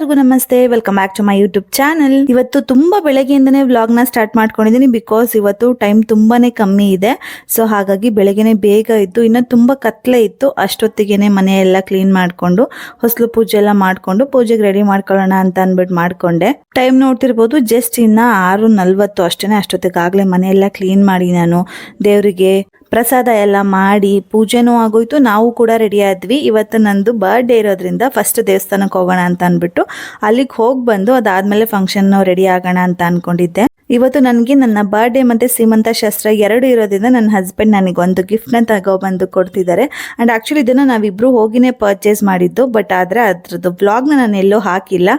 ಎಲ್ಲರಿಗೂ ನಮಸ್ತೆ, welcome back to my YouTube channel. ಇವತ್ತು ತುಂಬಾ ಬೆಳಗ್ಗೆಯಿಂದನೇ ವ್ಲಾಗ್ ನ ಸ್ಟಾರ್ಟ್ ಮಾಡ್ಕೊಂಡಿದ್ದೀನಿ. ಬಿಕಾಸ್ ಇವತ್ತು ಟೈಮ್ ತುಂಬಾನೇ ಕಮ್ಮಿ ಇದೆ. ಸೊ ಹಾಗಾಗಿ ಬೆಳಗ್ಗೆನೆ ಬೇಗ ಇದ್ದು ಇನ್ನು ತುಂಬಾ ಕತ್ಲೆ ಇತ್ತು. ಅಷ್ಟೊತ್ತಿಗೆನೆ ಮನೆ ಎಲ್ಲ ಕ್ಲೀನ್ ಮಾಡ್ಕೊಂಡು ಹೊಸಲು ಪೂಜೆ ಎಲ್ಲ ಮಾಡ್ಕೊಂಡು ಪೂಜೆಗೆ ರೆಡಿ ಮಾಡ್ಕೊಳ್ಳೋಣ ಅಂತ ಅನ್ಬಿಟ್ಟು ಮಾಡ್ಕೊಂಡೆ. ಟೈಮ್ ನೋಡ್ತಿರ್ಬೋದು, ಜಸ್ಟ್ ಇನ್ನ 6:40 ಅಷ್ಟೇನೆ. ಅಷ್ಟೊತ್ತಿಗಾಗ್ಲೇ ಮನೆ ಎಲ್ಲ ಕ್ಲೀನ್ ಮಾಡಿ ನಾನು ದೇವರಿಗೆ ಪ್ರಸಾದ ಎಲ್ಲ ಮಾಡಿ ಪೂಜೆನೂ ಆಗೋಯ್ತು. ನಾವು ಕೂಡ ರೆಡಿ ಆದ್ವಿ. ಇವತ್ತು ನಂದು ಬರ್ಡೇ ಇರೋದ್ರಿಂದ ಫಸ್ಟ್ ದೇವಸ್ಥಾನಕ್ಕೆ ಹೋಗೋಣ ಅಂತ ಅಂದ್ಬಿಟ್ಟು ಅಲ್ಲಿಗೆ ಹೋಗಿ ಬಂದು ಅದಾದ್ಮೇಲೆ ಫಂಕ್ಷನ್ ರೆಡಿ ಆಗೋಣ ಅಂತ ಅನ್ಕೊಂಡಿದ್ದೆ. ಇವತ್ತು ನನಗೆ ನನ್ನ ಬರ್ಡೇ ಮತ್ತೆ ಸೀಮಂತ ಶಾಸ್ತ್ರ ಎರಡು ಇರೋದ್ರಿಂದ ನನ್ನ ಹಸ್ಬೆಂಡ್ ನನಗೆ ಒಂದು ಗಿಫ್ಟ್ ನ ತಗೊಬಂದು ಕೊಡ್ತಿದ್ದಾರೆ. ಅಂಡ್ ಆಕ್ಚುಲಿ ಇದನ್ನ ನಾವಿಬ್ರು ಹೋಗಿನೇ ಪರ್ಚೇಸ್ ಮಾಡಿದ್ದು, ಬಟ್ ಆದ್ರೆ ಅದ್ರದ್ದು ವ್ಲಾಗ್ ನಾನು ಎಲ್ಲೂ ಹಾಕಿಲ್ಲ.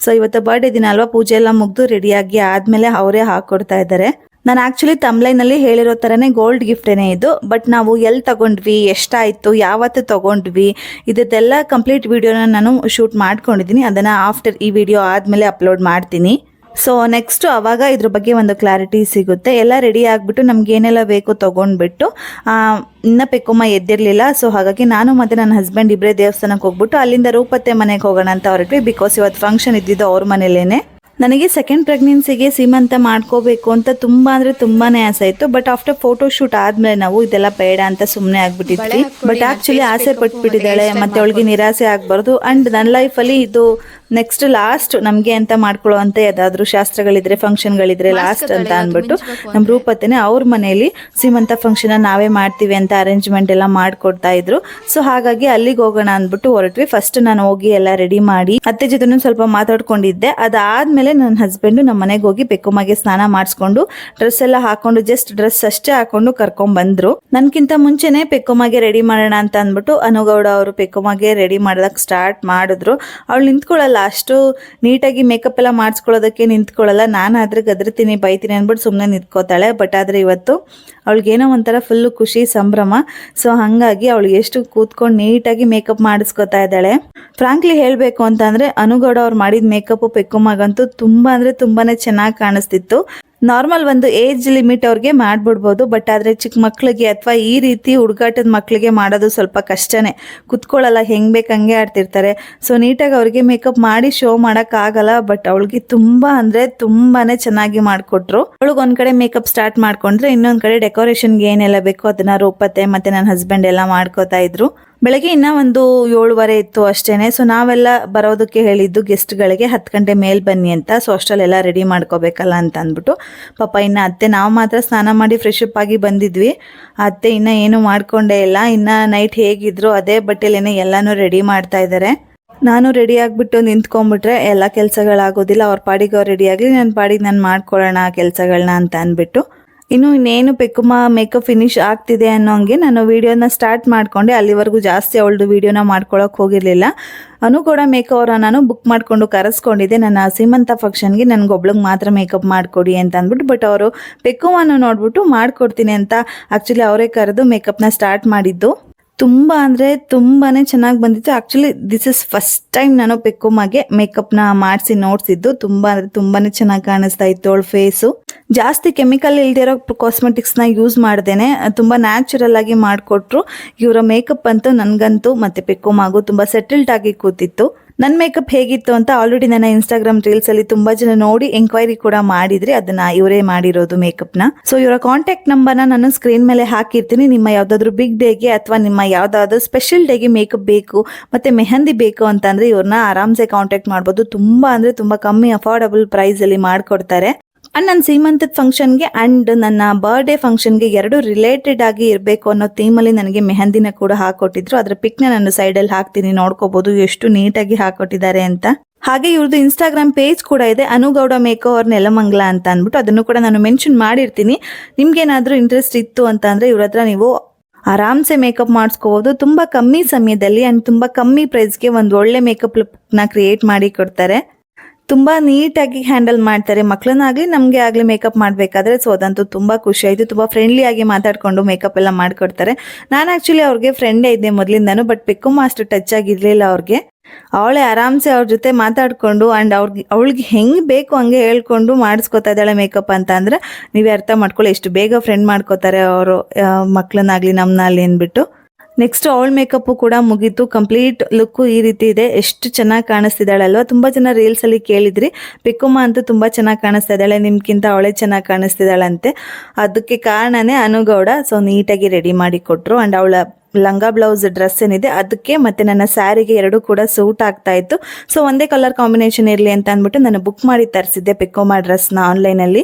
ಸೊ ಇವತ್ತು ಬರ್ಡೇ ದಿನ ಅಲ್ವಾ, ಪೂಜೆ ಎಲ್ಲ ಮುಗ್ದು ರೆಡಿಯಾಗಿ ಆದ್ಮೇಲೆ ಅವರೇ ಹಾಕೊಡ್ತಾ ಇದ್ದಾರೆ. ನಾನು ಆಕ್ಚುಲಿ ತಮ್ಲೈನಲ್ಲಿ ಹೇಳಿರೋ ಥರನೇ ಗೋಲ್ಡ್ ಗಿಫ್ಟೇನೆ ಇದು. ಬಟ್ ನಾವು ಎಲ್ಲಿ ತಗೊಂಡ್ವಿ, ಎಷ್ಟಾಯಿತು, ಯಾವತ್ತು ತಗೊಂಡ್ವಿ, ಇದೆಲ್ಲ ಕಂಪ್ಲೀಟ್ ವಿಡಿಯೋನ ನಾನು ಶೂಟ್ ಮಾಡ್ಕೊಂಡಿದ್ದೀನಿ. ಅದನ್ನು ಆಫ್ಟರ್ ಈ ವಿಡಿಯೋ ಆದಮೇಲೆ ಅಪ್ಲೋಡ್ ಮಾಡ್ತೀನಿ. ಸೊ ನೆಕ್ಸ್ಟ್ ಅವಾಗ ಇದ್ರ ಬಗ್ಗೆ ಒಂದು ಕ್ಲಾರಿಟಿ ಸಿಗುತ್ತೆ. ಎಲ್ಲ ರೆಡಿ ಆಗಿಬಿಟ್ಟು ನಮ್ಗೆ ಏನೆಲ್ಲ ಬೇಕು ತೊಗೊಂಡ್ಬಿಟ್ಟು ಇನ್ನ ಪೆಕ್ಕಮ್ಮ ಎದ್ದಿರಲಿಲ್ಲ. ಸೊ ಹಾಗಾಗಿ ನಾನು ಮತ್ತು ನನ್ನ ಹಸ್ಬೆಂಡ್ ಇಬ್ಬರೇ ದೇವಸ್ಥಾನಕ್ಕೆ ಹೋಗ್ಬಿಟ್ಟು ಅಲ್ಲಿಂದ ರೂಪತ್ತೆ ಮನೆಗೆ ಹೋಗೋಣ ಅಂತ ಹೊರಟ್ವಿ. ಬಿಕಾಸ್ ಇವತ್ತು ಫಂಕ್ಷನ್ ಇದ್ದಿದ್ದು ಅವ್ರ ಮನೇಲೇನೆ. ನನಗೆ ಸೆಕೆಂಡ್ ಪ್ರೆಗ್ನೆನ್ಸಿಗೆ ಸೀಮಂತ ಮಾಡ್ಕೋಬೇಕು ಅಂತ ತುಂಬಾನೇ ಆಸೆ ಇತ್ತು. ಬಟ್ ಆಫ್ಟರ್ ಫೋಟೋ ಶೂಟ್ ಆದ್ಮೇಲೆ ನಾವು ಇದೆಲ್ಲ ಬೇಡ ಅಂತ ಸುಮ್ಮನೆ ಆಗ್ಬಿಟ್ಟಿದ್ವಿ. ಬಟ್ ಆಕ್ಚುಲಿ ಆಸೆ ಪಟ್ಬಿಟ್ಟಿದ್ದಾಳೆ, ಮತ್ತೆ ಅವಳಿಗೆ ನಿರಾಸೆ ಆಗ್ಬಾರ್ದು. ಅಂಡ್ ನನ್ನ ಲೈಫಲ್ಲಿ ಇದು ನೆಕ್ಸ್ಟ್ ಲಾಸ್ಟ್ ನಮ್ಗೆ ಅಂತ ಮಾಡ್ಕೊಳ್ಳೋ ಅಂತ ಯಾವ್ದಾದ್ರು ಶಾಸ್ತ್ರಗಳಿದ್ರೆ, ಫಂಕ್ಷನ್ಗಳಿದ್ರೆ ಲಾಸ್ಟ್ ಅಂತ ಅಂದ್ಬಿಟ್ಟು ನಮ್ ರೂಪತ್ತೆನೆ ಅವ್ರ ಮನೆಯಲ್ಲಿ ಸೀಮಂತ ಫಂಕ್ಷನ್ ನಾವೇ ಮಾಡ್ತೀವಿ ಅಂತ ಅರೇಂಜ್ಮೆಂಟ್ ಎಲ್ಲ ಮಾಡ್ಕೊಡ್ತಾ ಇದ್ರು. ಸೊ ಹಾಗಾಗಿ ಅಲ್ಲಿಗೆ ಹೋಗೋಣ ಅಂದ್ಬಿಟ್ಟು ಹೊರಟ್ವಿ. ಫಸ್ಟ್ ನಾನು ಹೋಗಿ ಎಲ್ಲ ರೆಡಿ ಮಾಡಿ ಅತ್ತೆ ಜೊತೆ ಸ್ವಲ್ಪ ಮಾತಾಡ್ಕೊಂಡಿದ್ದೆ. ಅದಾದ್ಮೇಲೆ ನನ್ನ ಹಸ್ಬೆಂಡ್ ನಮ್ಮ ಮನೆಗೆ ಹೋಗಿ ಪೆಕ್ಕಮ್ಮಗೆ ಸ್ನಾನ ಮಾಡಿಸ್ಕೊಂಡು ಡ್ರೆಸ್ ಎಲ್ಲ ಹಾಕೊಂಡು, ಜಸ್ಟ್ ಡ್ರೆಸ್ ಅಷ್ಟೇ ಹಾಕೊಂಡು ಕರ್ಕೊಂಡ್ ಬಂದ್ರು. ನನ್ಕಿಂತ ಮುಂಚೆನೆ ಪೆಕ್ಕಮ್ಮಗೆ ರೆಡಿ ಮಾಡೋಣ ಅಂತ ಅಂದ್ಬಿಟ್ಟು ಅನುಗೌಡ ಅವರು ಪೆಕ್ಕಮ್ಮಗೆ ರೆಡಿ ಮಾಡೋದಕ್ಕೆ ಸ್ಟಾರ್ಟ್ ಮಾಡಿದ್ರು. ಅವಳು ನಿಂತ್ಕೊಳ್ಳಲ್ಲ, ಅಷ್ಟು ನೀಟಾಗಿ ಮೇಕಪ್ ಎಲ್ಲ ಮಾಡಿಸ್ಕೊಳ್ಳೋದಕ್ಕೆ ನಿಂತ್ಕೊಳ್ಳಲ್ಲ. ನಾನಾದ್ರೆ ಗದ್ರತೀನಿ, ಬೈತೀನಿ ಅಂದ್ಬಿಟ್ಟು ಸುಮ್ಮನೆ ನಿಂತ್ಕೋತಾಳೆ. ಬಟ್ ಆದ್ರೆ ಇವತ್ತು ಅವಳಿಗೇನೋ ಒಂಥರ ಫುಲ್ ಖುಷಿ, ಸಂಭ್ರಮ. ಸೊ ಹಂಗಾಗಿ ಅವಳಿಗೆ ಎಷ್ಟು ಕೂತ್ಕೊಂಡು ನೀಟಾಗಿ ಮೇಕಪ್ ಮಾಡಿಸ್ಕೊತಾ ಇದ್ದಾಳೆ. ಫ್ರಾಂಕ್ಲಿ ಹೇಳ್ಬೇಕು ಅಂತ ಅಂದ್ರೆ ಅನುಗೌಡ ಅವ್ರು ಮಾಡಿದ ಮೇಕಪ್ ಪೆಕ್ಕಮ್ಮಗಂತೂ ತುಂಬಾನೇ ಚೆನ್ನಾಗಿ ಕಾಣಿಸ್ತಿತ್ತು. ನಾರ್ಮಲ್ ಒಂದು ಏಜ್ ಲಿಮಿಟ್ ಅವ್ರಿಗೆ ಮಾಡ್ಬಿಡ್ಬೋದು. ಬಟ್ ಆದ್ರೆ ಚಿಕ್ಕ ಮಕ್ಳಿಗೆ ಅಥವಾ ಈ ರೀತಿ ಹುಡುಗಾಟದ ಮಕ್ಳಿಗೆ ಮಾಡೋದು ಸ್ವಲ್ಪ ಕಷ್ಟನೇ. ಕುತ್ಕೊಳ್ಳಲ್ಲ, ಹೆಂಗ್ ಬೇಕಂಗೆ ಆಡ್ತಿರ್ತಾರೆ. ಸೊ ನೀಟಾಗಿ ಅವ್ರಿಗೆ ಮೇಕಪ್ ಮಾಡಿ ಶೋ ಮಾಡಕ್ ಆಗಲ್ಲ. ಬಟ್ ಅವಳಿಗೆ ತುಂಬಾನೇ ಚೆನ್ನಾಗಿ ಮಾಡ್ಕೊಟ್ರು. ಅವಳಿಗೆ ಒಂದ್ ಕಡೆ ಮೇಕಪ್ ಸ್ಟಾರ್ಟ್ ಮಾಡ್ಕೊಂಡ್ರೆ ಇನ್ನೊಂದ್ ಕಡೆ ಡೆಕೋರೇಷನ್ಗೆ ಏನೆಲ್ಲ ಬೇಕೋ ಅದನ್ನ ರೂಪತ್ತೆ ಮತ್ತೆ ನನ್ನ ಹಸ್ಬೆಂಡ್ ಎಲ್ಲ ಮಾಡ್ಕೋತಾ ಇದ್ರು. ಬೆಳಗ್ಗೆ ಇನ್ನ ಒಂದು 7:15 ಇತ್ತು ಅಷ್ಟೇನೆ. ಸೊ ನಾವೆಲ್ಲ ಬರೋದಕ್ಕೆ ಹೇಳಿದ್ದು ಗೆಸ್ಟ್ಗಳಿಗೆ 10 ಗಂಟೆ ಮೇಲ್ ಬನ್ನಿ ಅಂತ. ಸೊ ಅಷ್ಟಲ್ಲೆಲ್ಲ ರೆಡಿ ಮಾಡ್ಕೋಬೇಕಲ್ಲ ಅಂತ ಅಂದ್ಬಿಟ್ಟು ಪಾಪ ಇನ್ನ ಅತ್ತೆ, ನಾವು ಮಾತ್ರ ಸ್ನಾನ ಮಾಡಿ ಫ್ರೆಶ್ ಅಪ್ ಆಗಿ ಬಂದಿದ್ವಿ. ಅತ್ತೆ ಇನ್ನ ಏನು ಮಾಡ್ಕೊಂಡೇ ಇಲ್ಲ. ಇನ್ನ ನೈಟ್ ಹೇಗಿದ್ರು ಅದೇ ಬಟ್ಟೆಲೇನೆ ಎಲ್ಲಾನು ರೆಡಿ ಮಾಡ್ತಾ ಇದ್ದಾರೆ. ನಾನು ರೆಡಿ ಆಗ್ಬಿಟ್ಟು ನಿಂತ್ಕೊಂಡ್ಬಿಟ್ರೆ ಎಲ್ಲ ಕೆಲಸಗಳಾಗೋದಿಲ್ಲ. ಅವ್ರ ಪಾಡಿಗೆ ಅವ್ರು ರೆಡಿ ಆಗ್ಲಿ, ನನ್ನ ಪಾಡಿಗೆ ನಾನು ಮಾಡ್ಕೊಳ್ಳೋಣ ಕೆಲಸಗಳನ್ನ ಅಂತ ಅಂದ್ಬಿಟ್ಟು ಇನ್ನೇನು ಪೆಕ್ಕಮ್ಮ ಮೇಕಪ್ ಫಿನಿಶ್ ಆಗ್ತಿದೆ ಅನ್ನೋಂಗೆ ನಾನು ವಿಡಿಯೋನ ಸ್ಟಾರ್ಟ್ ಮಾಡ್ಕೊಂಡೆ. ಅಲ್ಲಿವರೆಗೂ ಜಾಸ್ತಿ ಅವಳದು ವಿಡಿಯೋನ ಮಾಡ್ಕೊಳಕ್ ಹೋಗಿರ್ಲಿಲ್ಲ. ಅನುಗೌಡ ಮೇಕಪ್ ನಾನು ಬುಕ್ ಮಾಡ್ಕೊಂಡು ಕರೆಸ್ಕೊಂಡಿದ್ದೆ ನನ್ನ ಸೀಮಂತ ಫಂಕ್ಷನ್ಗೆ. ನನ್ಗೊಬ್ಳಿಗೆ ಮಾತ್ರ ಮೇಕಪ್ ಮಾಡ್ಕೊಡಿ ಅಂತ ಅಂದ್ಬಿಟ್ಟು. ಬಟ್ ಅವರು ಪೆಕ್ಕಮ್ಮನ ನೋಡ್ಬಿಟ್ಟು ಮಾಡ್ಕೊಡ್ತೀನಿ ಅಂತ ಆಕ್ಚುಲಿ ಅವರೇ ಕರೆದು ಮೇಕಪ್ನ ಸ್ಟಾರ್ಟ್ ಮಾಡಿದ್ದು. ತುಂಬಾನೇ ಚೆನ್ನಾಗಿ ಬಂದಿತ್ತು. Actually this is first time ನಾನು ಪೆಕ್ಕಮ್ಮಗೆ ಮೇಕಪ್ನ ಮಾಡಿಸಿ ನೋಡ್ಸಿದ್ದು. ತುಂಬಾನೇ ಚೆನ್ನಾಗಿ ಕಾಣಿಸ್ತಾ ಇತ್ತು ಅವಳ ಫೇಸು. ಜಾಸ್ತಿ ಕೆಮಿಕಲ್ ಇಲ್ದಿರೋ ಕಾಸ್ಮೆಟಿಕ್ಸ್ನ ಯೂಸ್ ಮಾಡ್ದೇನೆ ತುಂಬಾ ನ್ಯಾಚುರಲ್ ಆಗಿ ಮಾಡಿಕೊಟ್ರು. ಇವರ ಮೇಕಪ್ ಅಂತೂ ನನ್ಗಂತೂ ಮತ್ತೆ ಪೆಕ್ಕಮ್ಮಾಗೂ ತುಂಬಾ ಸೆಟಲ್ಡ್ ಆಗಿ ಕೂತಿತ್ತು. ನನ್ನ ಮೇಕಪ್ ಹೇಗಿತ್ತು ಅಂತ ಆಲ್ರೆಡಿ ನನ್ನ ಇನ್ಸ್ಟಾಗ್ರಾಮ್ ರೀಲ್ಸ್ ಅಲ್ಲಿ ತುಂಬಾ ಜನ ನೋಡಿ ಎಂಕ್ವೈರಿ ಕೂಡ ಮಾಡಿದ್ರಿ. ಅದನ್ನ ಇವರೇ ಮಾಡಿರೋದು ಮೇಕಪ್ನ. ಸೊ ಇವರ ಕಾಂಟ್ಯಾಕ್ಟ್ ನಂಬರ್ನ ನಾನು ಸ್ಕ್ರೀನ್ ಮೇಲೆ ಹಾಕಿರ್ತೀನಿ. ನಿಮ್ಮ ಯಾವ್ದಾದ್ರು ಬಿಗ್ ಡೇಗೆ ಅಥವಾ ನಿಮ್ಮ ಯಾವ್ದಾದ್ರು ಸ್ಪೆಷಲ್ ಡೇಗೆ ಮೇಕಪ್ ಬೇಕು ಮತ್ತೆ ಮೆಹಂದಿ ಬೇಕು ಅಂತಂದ್ರೆ ಇವ್ರನ್ನ ಆರಾಮ್ಸೆ ಕಾಂಟ್ಯಾಕ್ಟ್ ಮಾಡ್ಬೋದು. ತುಂಬಾ ಕಮ್ಮಿ ಅಫೋರ್ಡಬಲ್ ಪ್ರೈಸ್ ಅಲ್ಲಿ ಮಾಡ್ಕೊಡ್ತಾರೆ. ಅಂಡ್ ನನ್ನ ಸೀಮಂತದ ಫಂಕ್ಷನ್ಗೆ ಅಂಡ್ ನನ್ನ ಬರ್ಡೇ ಫಂಕ್ಷನ್ಗೆ ಎರಡು ರಿಲೇಟೆಡ್ ಆಗಿ ಇರಬೇಕು ಅನ್ನೋ ಥೀಮಲ್ಲಿ ನನಗೆ ಮೆಹಂದಿನ ಕೂಡ ಹಾಕೊಟ್ಟಿದ್ರು. ಅದ್ರ ಪಿಕ್ನ ನಾನು ಸೈಡಲ್ಲಿ ಹಾಕ್ತೀನಿ, ನೋಡ್ಕೋಬಹುದು ಎಷ್ಟು ನೀಟಾಗಿ ಹಾಕೊಟ್ಟಿದ್ದಾರೆ ಅಂತ. ಹಾಗೆ ಇವ್ರದ್ದು ಇನ್ಸ್ಟಾಗ್ರಾಮ್ ಪೇಜ್ ಕೂಡ ಇದೆ, ಅನುಗೌಡ ಮೇಕೋವರ್ ನೆಲಮಂಗಲ ಅಂತ ಅಂದ್ಬಿಟ್ಟು. ಅದನ್ನು ಕೂಡ ನಾನು ಮೆನ್ಷನ್ ಮಾಡಿರ್ತೀನಿ. ನಿಮ್ಗೇನಾದ್ರೂ ಇಂಟ್ರೆಸ್ಟ್ ಇತ್ತು ಅಂತ ಅಂದ್ರೆ ಇವ್ರ ಹತ್ರ ನೀವು ಆರಾಮ್ಸೆ ಮೇಕಪ್ ಮಾಡಿಸ್ಕೋಬಹುದು. ತುಂಬಾ ಕಮ್ಮಿ ಸಮಯದಲ್ಲಿ ಅಂಡ್ ತುಂಬಾ ಕಮ್ಮಿ ಪ್ರೈಸ್ಗೆ ಒಂದು ಒಳ್ಳೆ ಮೇಕಪ್ ಲುಕ್ನ ಕ್ರಿಯೇಟ್ ಮಾಡಿ ಕೊಡ್ತಾರೆ. ತುಂಬಾ ನೀಟಾಗಿ ಹ್ಯಾಂಡಲ್ ಮಾಡ್ತಾರೆ. ಮಕ್ಕಳನ್ನಾಗ್ಲಿ ನಮ್ಗೆ ಆಗ್ಲಿ ಮೇಕಪ್ ಮಾಡ್ಬೇಕಾದ್ರೆ. ಸೊ ಅದಂತೂ ತುಂಬಾ ಖುಷಿ ಆಯ್ತು. ತುಂಬಾ ಫ್ರೆಂಡ್ಲಿ ಆಗಿ ಮಾತಾಡ್ಕೊಂಡು ಮೇಕಪ್ ಎಲ್ಲ ಮಾಡ್ಕೊಡ್ತಾರೆ. ನಾನು ಆಕ್ಚುಲಿ ಅವ್ರಿಗೆ ಫ್ರೆಂಡೇ ಇದ್ದೆ ಮೊದ್ಲಿಂದಾನು. ಬಟ್ ಪೆಕ್ಕಮ್ಮ ಅಷ್ಟು ಟಚ್ ಆಗಿರ್ಲಿಲ್ಲ ಅವ್ರಿಗೆ. ಅವಳೇ ಆರಾಮ್ಸೆ ಅವ್ರ ಜೊತೆ ಮಾತಾಡ್ಕೊಂಡು ಅಂಡ್ ಅವಳಿಗೆ ಹೆಂಗ್ ಬೇಕು ಹಂಗೆ ಹೇಳ್ಕೊಂಡು ಮಾಡಿಸ್ಕೊತಾ ಇದ್ದಾಳೆ ಮೇಕಪ್ ಅಂತ ಅಂದ್ರೆ ನೀವೇ ಅರ್ಥ ಮಾಡ್ಕೊಳ್ಳಿ ಎಷ್ಟು ಬೇಗ ಫ್ರೆಂಡ್ ಮಾಡ್ಕೋತಾರೆ ಅವರು ಮಕ್ಕಳನ್ನಾಗ್ಲಿ ನಮ್ನಲ್ಲಿ ಅಂದ್ಬಿಟ್ಟು. ನೆಕ್ಸ್ಟ್ ಅವಳ ಮೇಕಪ್ ಕೂಡ ಮುಗೀತು. ಕಂಪ್ಲೀಟ್ ಲುಕ್ ಈ ರೀತಿ ಇದೆ. ಎಷ್ಟು ಚೆನ್ನಾಗಿ ಕಾಣಿಸ್ತಿದ್ದಾಳಲ್ವಾ. ತುಂಬಾ ಜನ ರೀಲ್ಸ್ ಅಲ್ಲಿ ಕೇಳಿದ್ರಿ, ಪಿಕ್ಕುಮ್ಮ ಅಂತೂ ತುಂಬಾ ಚೆನ್ನಾಗಿ ಕಾಣಿಸ್ತಾ ಇದ್ದಾಳೆ, ನಿಮ್ಗಿಂತ ಅವಳೇ ಚೆನ್ನಾಗಿ ಕಾಣಿಸ್ತಿದ್ದಾಳಂತೆ. ಅದಕ್ಕೆ ಕಾರಣನೇ ಅನುಗೌಡ. ಸೊ ನೀಟಾಗಿ ರೆಡಿ ಮಾಡಿ ಕೊಟ್ರು. ಅಂಡ್ ಅವಳ ಲಂಗ ಬ್ಲೌಸ್ ಡ್ರೆಸ್ ಏನಿದೆ ಅದಕ್ಕೆ ಮತ್ತೆ ನನ್ನ ಸ್ಯಾರಿಗೆ ಎರಡು ಕೂಡ ಸೂಟ್ ಆಗ್ತಾ ಇತ್ತು. ಸೊ ಒಂದೇ ಕಲರ್ ಕಾಂಬಿನೇಷನ್ ಇರಲಿ ಅಂತ ಅಂದ್ಬಿಟ್ಟು ನಾನು ಬುಕ್ ಮಾಡಿ ತರಿಸಿದ್ದೆ ಪಿಕ್ಕುಮ್ಮ ಡ್ರೆಸ್ನ ಆನ್ಲೈನಲ್ಲಿ.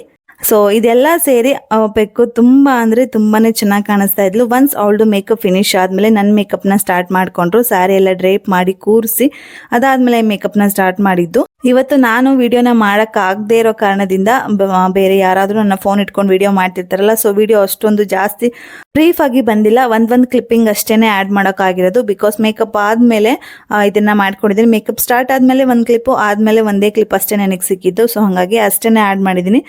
ಸೊ ಇದೆಲ್ಲ ಸೇರಿ ಪೆಕ್ಕು ತುಂಬಾ ಅಂದ್ರೆ ತುಂಬಾನೇ ಚೆನ್ನಾಗಿ ಕಾಣಿಸ್ತಾ ಇದ್ಲು. ಒನ್ಸ್ ಅವಳದು ಮೇಕಪ್ ಫಿನಿಶ್ ಆದ್ಮೇಲೆ ನನ್ನ ಮೇಕಪ್ನ ಸ್ಟಾರ್ಟ್ ಮಾಡ್ಕೊಂಡ್ರು. ಸ್ಯಾರಿ ಎಲ್ಲ ಡ್ರೇಪ್ ಮಾಡಿ ಕೂರಿಸಿ ಅದಾದ್ಮೇಲೆ ಮೇಕಪ್ನ ಸ್ಟಾರ್ಟ್ ಮಾಡಿದ್ದು. ಇವತ್ತು ನಾನು ವಿಡಿಯೋನ ಮಾಡಕ್ ಆಗದೆ ಇರೋ ಕಾರಣದಿಂದ ಬೇರೆ ಯಾರಾದ್ರೂ ನನ್ನ ಫೋನ್ ಇಟ್ಕೊಂಡು ವಿಡಿಯೋ ಮಾಡ್ತಿರ್ತಾರಲ್ಲ, ಸೊ ವಿಡಿಯೋ ಅಷ್ಟೊಂದು ಜಾಸ್ತಿ ಬ್ರೀಫ್ ಆಗಿ ಬಂದಿಲ್ಲ. ಒಂದ್ ಕ್ಲಿಪ್ಪಿಂಗ್ ಅಷ್ಟೇನೆ ಆಡ್ ಮಾಡಕ್ ಆಗಿರೋದು. ಬಿಕಾಸ್ ಮೇಕಪ್ ಆದ್ಮೇಲೆ ಇದನ್ನ ಮಾಡ್ಕೊಂಡಿದ್ದೀನಿ. ಮೇಕಪ್ ಸ್ಟಾರ್ಟ್ ಆದ್ಮೇಲೆ ಒಂದ್ ಕ್ಲಿಪ್, ಆದ್ಮೇಲೆ ಒಂದೇ ಕ್ಲಿಪ್ ಅಷ್ಟೇ ನನಗೆ ಸಿಕ್ಕಿದ್ದು. ಸೊ ಹಾಗಾಗಿ ಅಷ್ಟೇನೆ ಆಡ್ ಮಾಡಿದೀನಿ.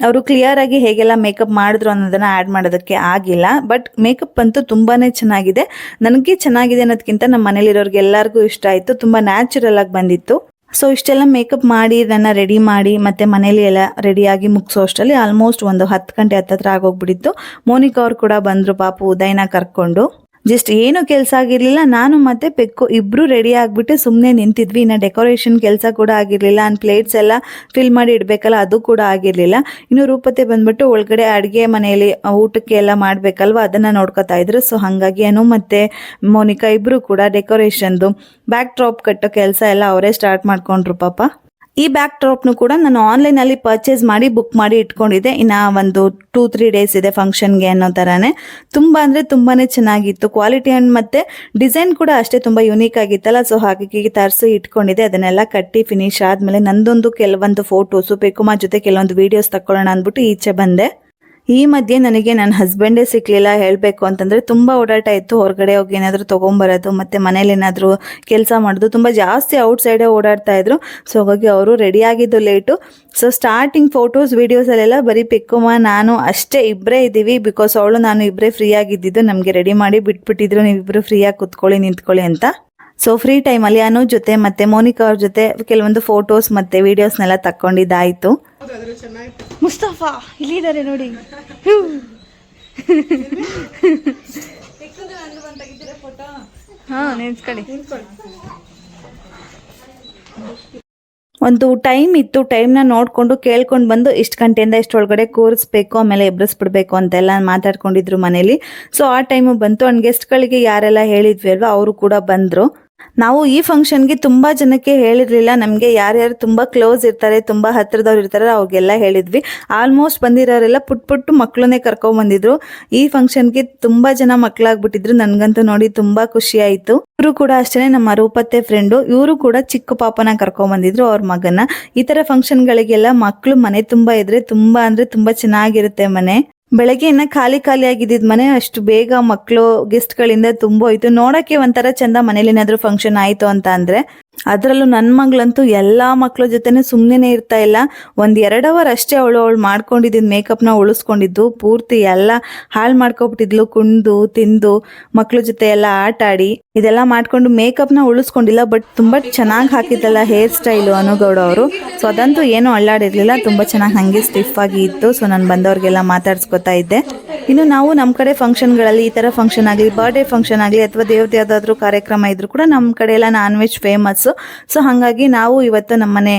ಅವರು ಕ್ಲಿಯರ್ ಆಗಿ ಹೇಗೆಲ್ಲ ಮೇಕಪ್ ಮಾಡಿದ್ರು ಅನ್ನೋದನ್ನ ಆಡ್ ಮಾಡೋದಕ್ಕೆ ಆಗಿಲ್ಲ. ಬಟ್ ಮೇಕಪ್ ಅಂತೂ ತುಂಬಾನೇ ಚೆನ್ನಾಗಿದೆ. ನನಗೆ ಚೆನ್ನಾಗಿದೆ ಅನ್ನೋದಕ್ಕಿಂತ ನಮ್ಮ ಮನೇಲಿರೋರ್ಗೆ ಎಲ್ಲರಿಗೂ ಇಷ್ಟ ಆಯ್ತು. ತುಂಬಾ ನ್ಯಾಚುರಲ್ ಆಗಿ ಬಂದಿತ್ತು. ಸೊ ಇಷ್ಟೆಲ್ಲ ಮೇಕಪ್ ಮಾಡಿ ನನ್ನ ರೆಡಿ ಮಾಡಿ ಮತ್ತೆ ಮನೇಲಿ ಎಲ್ಲ ರೆಡಿಯಾಗಿ ಮುಗಿಸೋ ಅಷ್ಟರಲ್ಲಿ ಆಲ್ಮೋಸ್ಟ್ ಒಂದು 10 ಗಂಟೆ ಹತ್ತತ್ರ ಆಗೋಗ್ಬಿಟ್ಟಿತ್ತು. ಮೋನಿಕಾ ಅವ್ರು ಕೂಡ ಬಂದ್ರು ಪಾಪು ಉದಯನ ಕರ್ಕೊಂಡು. ಜಸ್ಟ್ ಏನು ಕೆಲಸ ಆಗಿರ್ಲಿಲ್ಲ. ನಾನು ಮತ್ತೆ ಪೆಕ್ಕು ಇಬ್ರು ರೆಡಿ ಆಗ್ಬಿಟ್ಟು ಸುಮ್ಮನೆ ನಿಂತಿದ್ವಿ. ಇನ್ನು ಡೆಕೋರೇಷನ್ ಕೆಲಸ ಕೂಡ ಆಗಿರ್ಲಿಲ್ಲ. ಅಂಡ್ ಪ್ಲೇಟ್ಸ್ ಎಲ್ಲ ಫಿಲ್ ಮಾಡಿ ಇಡ್ಬೇಕಲ್ಲ, ಅದು ಕೂಡ ಆಗಿರ್ಲಿಲ್ಲ. ಇನ್ನು ರೂಪತೆ ಬಂದ್ಬಿಟ್ಟು ಒಳಗಡೆ ಅಡುಗೆ ಮನೆಯಲ್ಲಿ ಊಟಕ್ಕೆ ಎಲ್ಲ ಮಾಡ್ಬೇಕಲ್ವಾ, ಅದನ್ನ ನೋಡ್ಕೊತಾ ಇದ್ರು. ಸೊ ಹಾಗಾಗಿ ಅನು ಮತ್ತೆ ಮೋನಿಕಾ ಇಬ್ರು ಕೂಡ ಡೆಕೋರೇಷನ್ದು ಬ್ಯಾಕ್ ಡ್ರಾಪ್ ಕಟ್ಟೋ ಕೆಲಸ ಎಲ್ಲ ಅವರೇ ಸ್ಟಾರ್ಟ್ ಮಾಡ್ಕೊಂಡ್ರು ಪಾಪ. ಈ ಬ್ಯಾಕ್ ಡ್ರಾಪ್ನು ಕೂಡ ನಾನು ಆನ್ಲೈನಲ್ಲಿ ಪರ್ಚೇಸ್ ಮಾಡಿ ಬುಕ್ ಮಾಡಿ ಇಟ್ಕೊಂಡಿದ್ದೆ. ಇನ್ನು ಒಂದು 2-3 ಡೇಸ್ ಇದೆ ಫಂಕ್ಷನ್ಗೆ ಅನ್ನೋ ಥರನೇ. ತುಂಬ ಅಂದರೆ ತುಂಬಾನೇ ಚೆನ್ನಾಗಿತ್ತು ಕ್ವಾಲಿಟಿ. ಆ್ಯಂಡ್ ಮತ್ತೆ ಡಿಸೈನ್ ಕೂಡ ಅಷ್ಟೇ ತುಂಬ ಯುನೀಕ್ ಆಗಿತ್ತಲ್ಲ. ಸೊ ಹಾಗಾಗಿ ತರಿಸಿ ಇಟ್ಕೊಂಡಿದ್ದೆ. ಅದನ್ನೆಲ್ಲ ಕಟ್ಟಿ ಫಿನಿಶ್ ಆದಮೇಲೆ ನಂದೊಂದು ಕೆಲವೊಂದು ಫೋಟೋಸು ಪಿಕ್ಕುಮ್ಮ ಜೊತೆ ಕೆಲವೊಂದು ವೀಡಿಯೋಸ್ ತಗೊಳ್ಳೋಣ ಅಂದ್ಬಿಟ್ಟು ಈಚೆ ಬಂದೆ. ಈ ಮಧ್ಯೆ ನನಗೆ ನನ್ನ ಹಸ್ಬೆಂಡೇ ಸಿಕ್ಲಿಲ್ಲ. ಹೇಳಬೇಕು ಅಂತಂದರೆ ತುಂಬ ಓಡಾಟ ಇತ್ತು. ಹೊರಗಡೆ ಹೋಗಿ ಏನಾದರೂ ತೊಗೊಂಬರೋದು ಮತ್ತು ಮನೇಲಿ ಏನಾದರೂ ಕೆಲಸ ಮಾಡೋದು, ತುಂಬ ಜಾಸ್ತಿ ಔಟ್ ಸೈಡೇ ಓಡಾಡ್ತಾ ಇದ್ರು. ಸೊ ಹಾಗಾಗಿ ಅವರು ರೆಡಿ ಆಗಿದ್ದು ಲೇಟು. ಸೊ ಸ್ಟಾರ್ಟಿಂಗ್ ಫೋಟೋಸ್ ವೀಡಿಯೋಸಲ್ಲೆಲ್ಲ ಬರೀ ಪಿಕ್ಕುಮ್ಮ ನಾನು ಅಷ್ಟೇ ಇಬ್ಬರೇ ಇದ್ದೀವಿ. ಬಿಕಾಸ್ ಅವಳು ನಾನು ಇಬ್ಬರೇ ಫ್ರೀ ಆಗಿದ್ದಿದ್ದು. ನಮಗೆ ರೆಡಿ ಮಾಡಿ ಬಿಟ್ಬಿಟ್ಟಿದ್ರು, ನೀವಿಬ್ಬರು ಫ್ರೀಯಾಗಿ ಕುತ್ಕೊಳ್ಳಿ ನಿಂತ್ಕೊಳ್ಳಿ ಅಂತ. ಸೊ ಫ್ರೀ ಟೈಮಲ್ಲಿ ಅನು ಜೊತೆ ಮತ್ತೆ ಮೋನಿಕಾ ಅವ್ರ ಜೊತೆ ಕೆಲವೊಂದು ಫೋಟೋಸ್ ಮತ್ತೆ ವಿಡಿಯೋಸ್ನೆಲ್ಲ ತಕ್ಕೊಂಡಿದ್ದಾಯಿತು. ಮುಸ್ತಫಾ ಇಲ್ಲಿದ್ದಾರೆ ನೋಡಿ. ಹಾ ನೆನ್ಸ್ಕೊಳ್ಳಿ. ಒಂದು ಟೈಮ್ ಇತ್ತು. ಟೈಮ್ನ ನೋಡಿಕೊಂಡು ಕೇಳ್ಕೊಂಡು ಬಂದು ಇಷ್ಟು ಗಂಟೆಯಿಂದ ಇಷ್ಟೊಳಗಡೆ ಕೂರಿಸ್ಬೇಕು, ಆಮೇಲೆ ಎಬ್ಬಿಸ್ಬಿಡ್ಬೇಕು ಅಂತೆಲ್ಲ ಮಾತಾಡ್ಕೊಂಡಿದ್ರು ಮನೇಲಿ. ಸೊ ಆ ಟೈಮು ಬಂತು. ಅಂಡ್ ಗೆಸ್ಟ್ಗಳಿಗೆ ಯಾರೆಲ್ಲ ಹೇಳಿದ್ವಿ ಅಲ್ವಾ ಅವರು ಕೂಡ ಬಂದರು. ನಾವು ಈ ಫಂಕ್ಷನ್ಗೆ ತುಂಬಾ ಜನಕ್ಕೆ ಹೇಳಿರ್ಲಿಲ್ಲ. ನಮಗೆ ಯಾರ್ಯಾರು ತುಂಬಾ ಕ್ಲೋಸ್ ಇರ್ತಾರೆ, ತುಂಬಾ ಹತ್ರದವ್ರು ಇರ್ತಾರೆ ಅವ್ರಿಗೆಲ್ಲ ಹೇಳಿದ್ವಿ. ಆಲ್ಮೋಸ್ಟ್ ಬಂದಿರೋರೆಲ್ಲ ಪುಟ್ಟು ಮಕ್ಕಳನ್ನೇ ಕರ್ಕೊಂಡ್ ಬಂದಿದ್ರು. ಈ ಫಂಕ್ಷನ್ಗೆ ತುಂಬಾ ಜನ ಮಕ್ಕಳಾಗ್ಬಿಟ್ಟಿದ್ರು. ನನ್ಗಂತೂ ನೋಡಿ ತುಂಬಾ ಖುಷಿ ಆಯ್ತು. ಇವರು ಕೂಡ ಅಷ್ಟೇ ನಮ್ಮ ರೂಪತ್ತೆ ಫ್ರೆಂಡು. ಇವರು ಕೂಡ ಚಿಕ್ಕ ಪಾಪನ ಕರ್ಕೊಂಡ್ ಬಂದಿದ್ರು, ಅವ್ರ ಮಗನ. ಈ ತರ ಫಂಕ್ಷನ್ಗಳಿಗೆಲ್ಲ ಮಕ್ಕಳು ಮನೆ ತುಂಬಾ ಇದ್ರೆ ತುಂಬಾ ಅಂದ್ರೆ ತುಂಬಾ ಚೆನ್ನಾಗಿರುತ್ತೆ ಮನೆ. ಬೆಳಗ್ಗೆ ಇನ್ನ ಖಾಲಿ ಆಗಿದ್ದಿದ್ ಮನೆ ಅಷ್ಟು ಬೇಗ ಮಕ್ಕಳು ಗೆಸ್ಟ್ ಗಳಿಂದ ತುಂಬೋಯ್ತು. ನೋಡಕ್ಕೆ ಒಂಥರ ಚಂದ ಮನೇಲಿ ಏನಾದ್ರು ಫಂಕ್ಷನ್ ಆಯ್ತು ಅಂತ ಅಂದ್ರೆ. ಅದ್ರಲ್ಲೂ ನನ್ನ ಮಗಳಂತೂ ಎಲ್ಲಾ ಮಕ್ಳ ಜೊತೆನೆ ಸುಮ್ಮನೆ ಇರ್ತಾ ಇಲ್ಲ. 1-2 ಅವರ್ ಅಷ್ಟೇ ಅವಳು ಮಾಡ್ಕೊಂಡಿದ್ದ ಮೇಕಪ್ನ ಉಳಿಸ್ಕೊಂಡಿದ್ದು. ಪೂರ್ತಿ ಎಲ್ಲ ಹಾಳು ಮಾಡ್ಕೊಬಿಟ್ಟಿದ್ಲು. ಕುಂಡು ತಿಂದು ಮಕ್ಳ ಜೊತೆ ಎಲ್ಲ ಆಟ ಆಡಿ ಇದೆಲ್ಲ ಮಾಡ್ಕೊಂಡು ಮೇಕಪ್ನ ಉಳಿಸ್ಕೊಂಡಿಲ್ಲ. ಬಟ್ ತುಂಬಾ ಚೆನ್ನಾಗಿ ಹಾಕಿದ್ದಲ್ಲ ಹೇರ್ ಸ್ಟೈಲು ಅನುಗೌಡ ಅವರು. ಸೊ ಅದಂತೂ ಏನೂ ಅಳ್ಳಾಡಿರ್ಲಿಲ್ಲ. ತುಂಬಾ ಚೆನ್ನಾಗಿ ಹಂಗೆ ಸ್ಟಿಫ್ ಆಗಿ ಇತ್ತು. ಸೊ ನಾನು ಬಂದವ್ರಿಗೆಲ್ಲ ಮಾತಾಡ್ಸ್ಕೊತಾ ಇದ್ದೆ. ಇನ್ನು ನಾವು ನಮ್ಮ ಕಡೆ ಫಂಕ್ಷನ್ಗಳಲ್ಲಿ ಈ ತರ ಫಂಕ್ಷನ್ ಆಗಲಿ, ಬರ್ಡೇ ಫಂಕ್ಷನ್ ಆಗಲಿ ಅಥವಾ ದೇವ್ರದ್ದು ಯಾವ್ದಾದ್ರು ಕಾರ್ಯಕ್ರಮ ಇದ್ರು ಕೂಡ ನಮ್ಮ ಕಡೆ ಎಲ್ಲ ನಾನ್ ವೆಜ್ ಫೇಮಸ್. ಸೊ ಹಾಗಾಗಿ ನಾವು ಇವತ್ತು ನಮ್ಮನೆ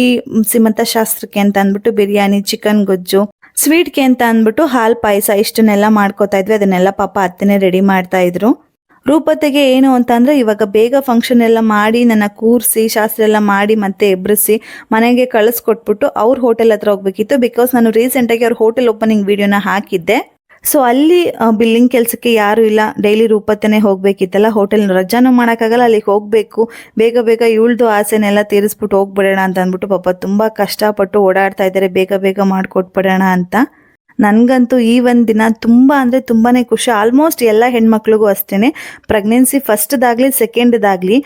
ಈ ಸೀಮಂತ ಶಾಸ್ತ್ರಕ್ಕೆ ಅಂತ ಅಂದ್ಬಿಟ್ಟು ಬಿರಿಯಾನಿ, ಚಿಕನ್ ಗೊಜ್ಜು, ಸ್ವೀಟ್ಗೆ ಅಂತ ಅಂದ್ಬಿಟ್ಟು ಹಾಲ್ ಪಾಯಸ ಇಷ್ಟನ್ನೆಲ್ಲ ಮಾಡ್ಕೋತಾ ಇದ್ವಿ. ಅದನ್ನೆಲ್ಲ ಪಾಪ ಅತ್ತೆನೇ ರೆಡಿ ಮಾಡ್ತಾ ಇದ್ರು. ರೂಪತೆಗೆ ಏನು ಅಂತ ಅಂದ್ರೆ ಇವಾಗ ಬೇಗ ಫಂಕ್ಷನ್ ಎಲ್ಲ ಮಾಡಿ ನನ್ನ ಕೂರಿಸಿ ಶಾಸ್ತ್ರ ಎಲ್ಲ ಮಾಡಿ ಮತ್ತೆ ಎಬ್ರಿಸಿ ಮನೆಗೆ ಕಳಿಸ್ಕೊಟ್ಬಿಟ್ಟು ಅವ್ರ ಹೋಟೆಲ್ ಹತ್ರ ಹೋಗ್ಬೇಕಿತ್ತು. ಬಿಕಾಸ್ ನಾನು ರೀಸೆಂಟಾಗಿ ಅವ್ರ ಹೋಟೆಲ್ ಓಪನಿಂಗ್ ವಿಡಿಯೋನ ಹಾಕಿದ್ದೆ. ಸೊ ಅಲ್ಲಿ ಬಿಲ್ಲಿಂಗ್ ಕೆಲಸಕ್ಕೆ ಯಾರು ಇಲ್ಲ, ಡೈಲಿ ರೂಪತ್ತನೇ ಹೋಗ್ಬೇಕಿತ್ತಲ್ಲ. ಹೋಟೆಲ್ ರಜಾನು ಮಾಡೋಕ್ಕಾಗಲ್ಲ, ಅಲ್ಲಿಗೆ ಹೋಗ್ಬೇಕು. ಬೇಗ ಇವಳ್ದು ಆಸೆನೆಲ್ಲ ತೀರಿಸ್ಬಿಟ್ಟು ಹೋಗ್ಬಿಡೋಣ ಅಂತ ಅಂದ್ಬಿಟ್ಟು ಪಾಪ ತುಂಬಾ ಕಷ್ಟಪಟ್ಟು ಓಡಾಡ್ತಾ ಇದ್ದಾರೆ, ಬೇಗ ಮಾಡ್ಕೊಟ್ಬಿಡೋಣ ಅಂತ. ನನ್ಗಂತೂ ಈ ಒಂದ್ ದಿನ ತುಂಬಾ ಅಂದ್ರೆ ತುಂಬಾನೇ ಖುಷಿ. ಆಲ್ಮೋಸ್ಟ್ ಎಲ್ಲ ಹೆಣ್ಮಕ್ಳಿಗೂ ಅಷ್ಟೇನೆ, ಪ್ರೆಗ್ನೆನ್ಸಿ ಫಸ್ಟ್ದಾಗ್ಲಿ ಸೆಕೆಂಡ್ದಾಗ್ಲಿ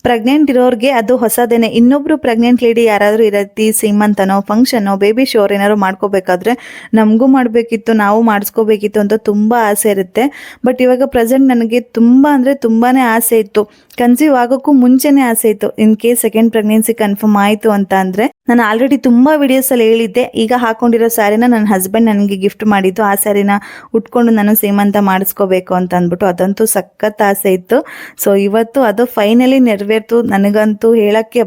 ಪ್ರೆಗ್ನೆಂಟ್ ಇರೋರ್ಗೆ ಅದು ಹೊಸದೇನೆ. ಇನ್ನೊಬ್ರು ಪ್ರೆಗ್ನೆಂಟ್ ಲೇಡಿ ಯಾರಾದ್ರೂ ಇರತ್ತಿ ಸೀಮಂತನೋ ಫಂಕ್ಷನೋ ಬೇಬಿ ಶೋರ್ ಏನಾದ್ರು ಮಾಡ್ಕೋಬೇಕಾದ್ರೆ ನಮಗೂ ಮಾಡಬೇಕಿತ್ತು, ನಾವು ಮಾಡಿಸ್ಕೋಬೇಕಿತ್ತು ಅಂತ ತುಂಬಾ ಆಸೆ ಇರುತ್ತೆ. ಬಟ್ ಇವಾಗ ಪ್ರೆಸೆಂಟ್ ನನಗೆ ತುಂಬಾ ಅಂದ್ರೆ ತುಂಬಾನೇ ಆಸೆ ಇತ್ತು. ಕನ್ಸೀವ್ ಆಗೋಕ್ಕೂ ಮುಂಚೆನೇ ಆಸೆ ಇತ್ತು, in case second pregnancy confirm ಆಯಿತು ಅಂತ ಅಂದರೆ. ನಾನು ಆಲ್ರೆಡಿ ತುಂಬ ವಿಡಿಯೋಸಲ್ಲಿ ಹೇಳಿದ್ದೆ, ಈಗ ಹಾಕೊಂಡಿರೋ ಸ್ಯಾರಿನ ನನ್ನ ಹಸ್ಬೆಂಡ್ ನನಗೆ ಗಿಫ್ಟ್ ಮಾಡಿದ್ದು. ಆ ಸ್ಯಾರಿನ ಉಟ್ಕೊಂಡು ನಾನು ಸೀಮಂತ ಮಾಡಿಸ್ಕೋಬೇಕು ಅಂತ ಅಂದ್ಬಿಟ್ಟು ಅದಂತೂ ಸಖತ್ ಆಸೆ ಇತ್ತು. ಸೊ ಇವತ್ತು ಅದು ಫೈನಲಿ ನೆರವೇರ್ತು. ನನಗಂತೂ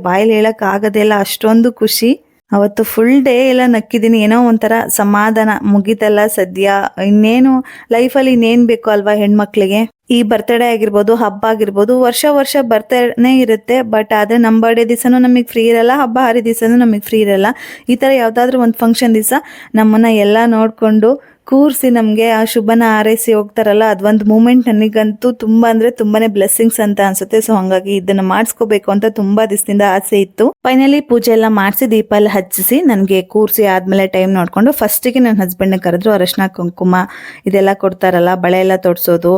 ಬಾಯಲ್ಲಿ ಹೇಳಕ್ಕೆ ಆಗೋದೇ ಇಲ್ಲ, ಅಷ್ಟೊಂದು ಖುಷಿ. ಅವತ್ತು ಫುಲ್ ಡೇ ಎಲ್ಲ ನಕ್ಕಿದ್ದೀನಿ, ಏನೋ ಒಂಥರ ಸಮಾಧಾನ, ಮುಗಿತಲ್ಲ ಸದ್ಯ, ಇನ್ನೇನು ಲೈಫಲ್ಲಿ ಇನ್ನೇನು ಬೇಕು ಅಲ್ವಾ ಹೆಣ್ಮಕ್ಳಿಗೆ. ಈ ಬರ್ತ್ಡೇ ಆಗಿರ್ಬೋದು, ಹಬ್ಬ ಆಗಿರ್ಬೋದು, ವರ್ಷ ಬರ್ತಾನೆ ಇರುತ್ತೆ. ಬಟ್ ಆದರೆ ನಮ್ಮ ಬರ್ಡೇ ದಿವಸನೂ ನಮಗೆ ಫ್ರೀ ಇರಲ್ಲ, ಹಬ್ಬ ಹರಿ ದಿವಸನೂ ನಮಗೆ ಫ್ರೀ ಇರಲ್ಲ. ಈ ಥರ ಯಾವುದಾದ್ರೂ ಒಂದು ಫಂಕ್ಷನ್ ದಿವಸ ನಮ್ಮನ್ನು ಎಲ್ಲ ನೋಡಿಕೊಂಡು ಕೂರಿಸಿ ನಮಗೆ ಆ ಶುಭನ ಹಾರೈಸಿ ಹೋಗ್ತಾರಲ್ಲ, ಅದೊಂದು ಮೂಮೆಂಟ್ ನನಗಂತೂ ತುಂಬ ಅಂದರೆ ತುಂಬಾನೇ ಬ್ಲೆಸ್ಸಿಂಗ್ಸ್ ಅಂತ ಅನ್ಸುತ್ತೆ. ಸೊ ಹಾಗಾಗಿ ಇದನ್ನು ಮಾಡಿಸ್ಕೋಬೇಕು ಅಂತ ತುಂಬ ದಿವಸದಿಂದ ಆಸೆ ಇತ್ತು. ಫೈನಲಿ ಪೂಜೆ ಎಲ್ಲ ಮಾಡಿಸಿ ದೀಪ ಎಲ್ಲ ಹಚ್ಚಿಸಿ ನನಗೆ ಕೂರಿಸಿ ಆದಮೇಲೆ ಟೈಮ್ ನೋಡಿಕೊಂಡು ಫಸ್ಟಿಗೆ ನನ್ನ ಹಸ್ಬೆಂಡ್ನ ಕರೆದ್ರು. ಅರಶಿನ ಕುಂಕುಮ ಇದೆಲ್ಲ ಕೊಡ್ತಾರಲ್ಲ, ಬಳೆ ಎಲ್ಲ ತೊಡಿಸೋದು,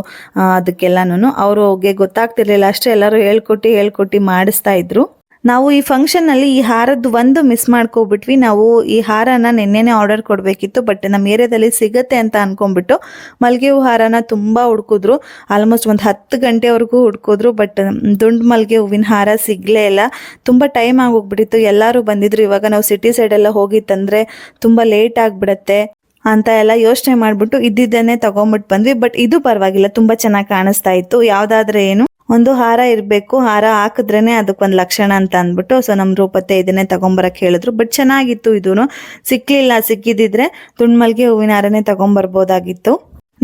ಅದಕ್ಕೆಲ್ಲನೂ ಅವ್ರಿಗೆ ಗೊತ್ತಾಗ್ತಿರ್ಲಿಲ್ಲ ಅಷ್ಟೇ, ಎಲ್ಲರೂ ಹೇಳ್ಕೊಟ್ಟು ಮಾಡಿಸ್ತಾ ಇದ್ರು. ನಾವು ಈ ಫಂಕ್ಷನ್ನಲ್ಲಿ ಈ ಹಾರದ್ದು ಒಂದು ಮಿಸ್ ಮಾಡ್ಕೊಬಿಟ್ವಿ. ನಾವು ಈ ಹಾರನ ನಿನ್ನೆನೆ ಆರ್ಡರ್ ಕೊಡಬೇಕಿತ್ತು, ಬಟ್ ನಮ್ಮ ಏರಿಯಾದಲ್ಲಿ ಸಿಗುತ್ತೆ ಅಂತ ಅನ್ಕೊಂಡ್ಬಿಟ್ಟು ಮಲ್ಲಿಗೆ ಹೂ ಹಾರನ ತುಂಬ ಹುಡ್ಕಿದ್ರು. ಆಲ್ಮೋಸ್ಟ್ ಒಂದು 10 ಗಂಟೆವರೆಗೂ ಹುಡ್ಕಿದ್ರು, ಬಟ್ ದುಂಡು ಮಲ್ಲಿಗೆ ಹೂವಿನ ಹಾರ ಸಿಗಲೇ ಇಲ್ಲ. ತುಂಬ ಟೈಮ್ ಆಗೋಗ್ಬಿಟ್ಟಿತ್ತು, ಎಲ್ಲರೂ ಬಂದಿದ್ರು. ಇವಾಗ ನಾವು ಸಿಟಿ ಸೈಡೆಲ್ಲ ಹೋಗಿತ್ತಂದರೆ ತುಂಬ ಲೇಟ್ ಆಗಿಬಿಡತ್ತೆ ಅಂತ ಎಲ್ಲ ಯೋಚನೆ ಮಾಡಿಬಿಟ್ಟು ಇದ್ದಿದ್ದನ್ನೇ ತಗೊಂಬಿಟ್ಟು ಬಂದ್ವಿ. ಬಟ್ ಇದು ಪರವಾಗಿಲ್ಲ, ತುಂಬ ಚೆನ್ನಾಗಿ ಕಾಣಿಸ್ತಾ ಇತ್ತು. ಯಾವುದಾದ್ರೆ ಏನು ಒಂದು ಹಾರ ಇರಬೇಕು, ಹಾರ ಹಾಕಿದ್ರೇನೆ ಅದಕ್ಕೊಂದು ಲಕ್ಷಣ ಅಂತ ಅಂದ್ಬಿಟ್ಟು ಸೊ ನಮ್ಮ ರೂಪತ್ತೆ ಇದನ್ನೇ ತಗೊಂಬರಕ್ಕೆ ಹೇಳಿದ್ರು. ಬಟ್ ಚೆನ್ನಾಗಿತ್ತು, ಇದೂ ಸಿಕ್ಲಿಲ್ಲ. ಸಿಕ್ಕಿದ್ರೆ ತುಂಡ್ಮಲ್ಗೆ ಹೂವಿನ ಹಾರನೇ ತಗೊಂಬರ್ಬೋದಾಗಿತ್ತು.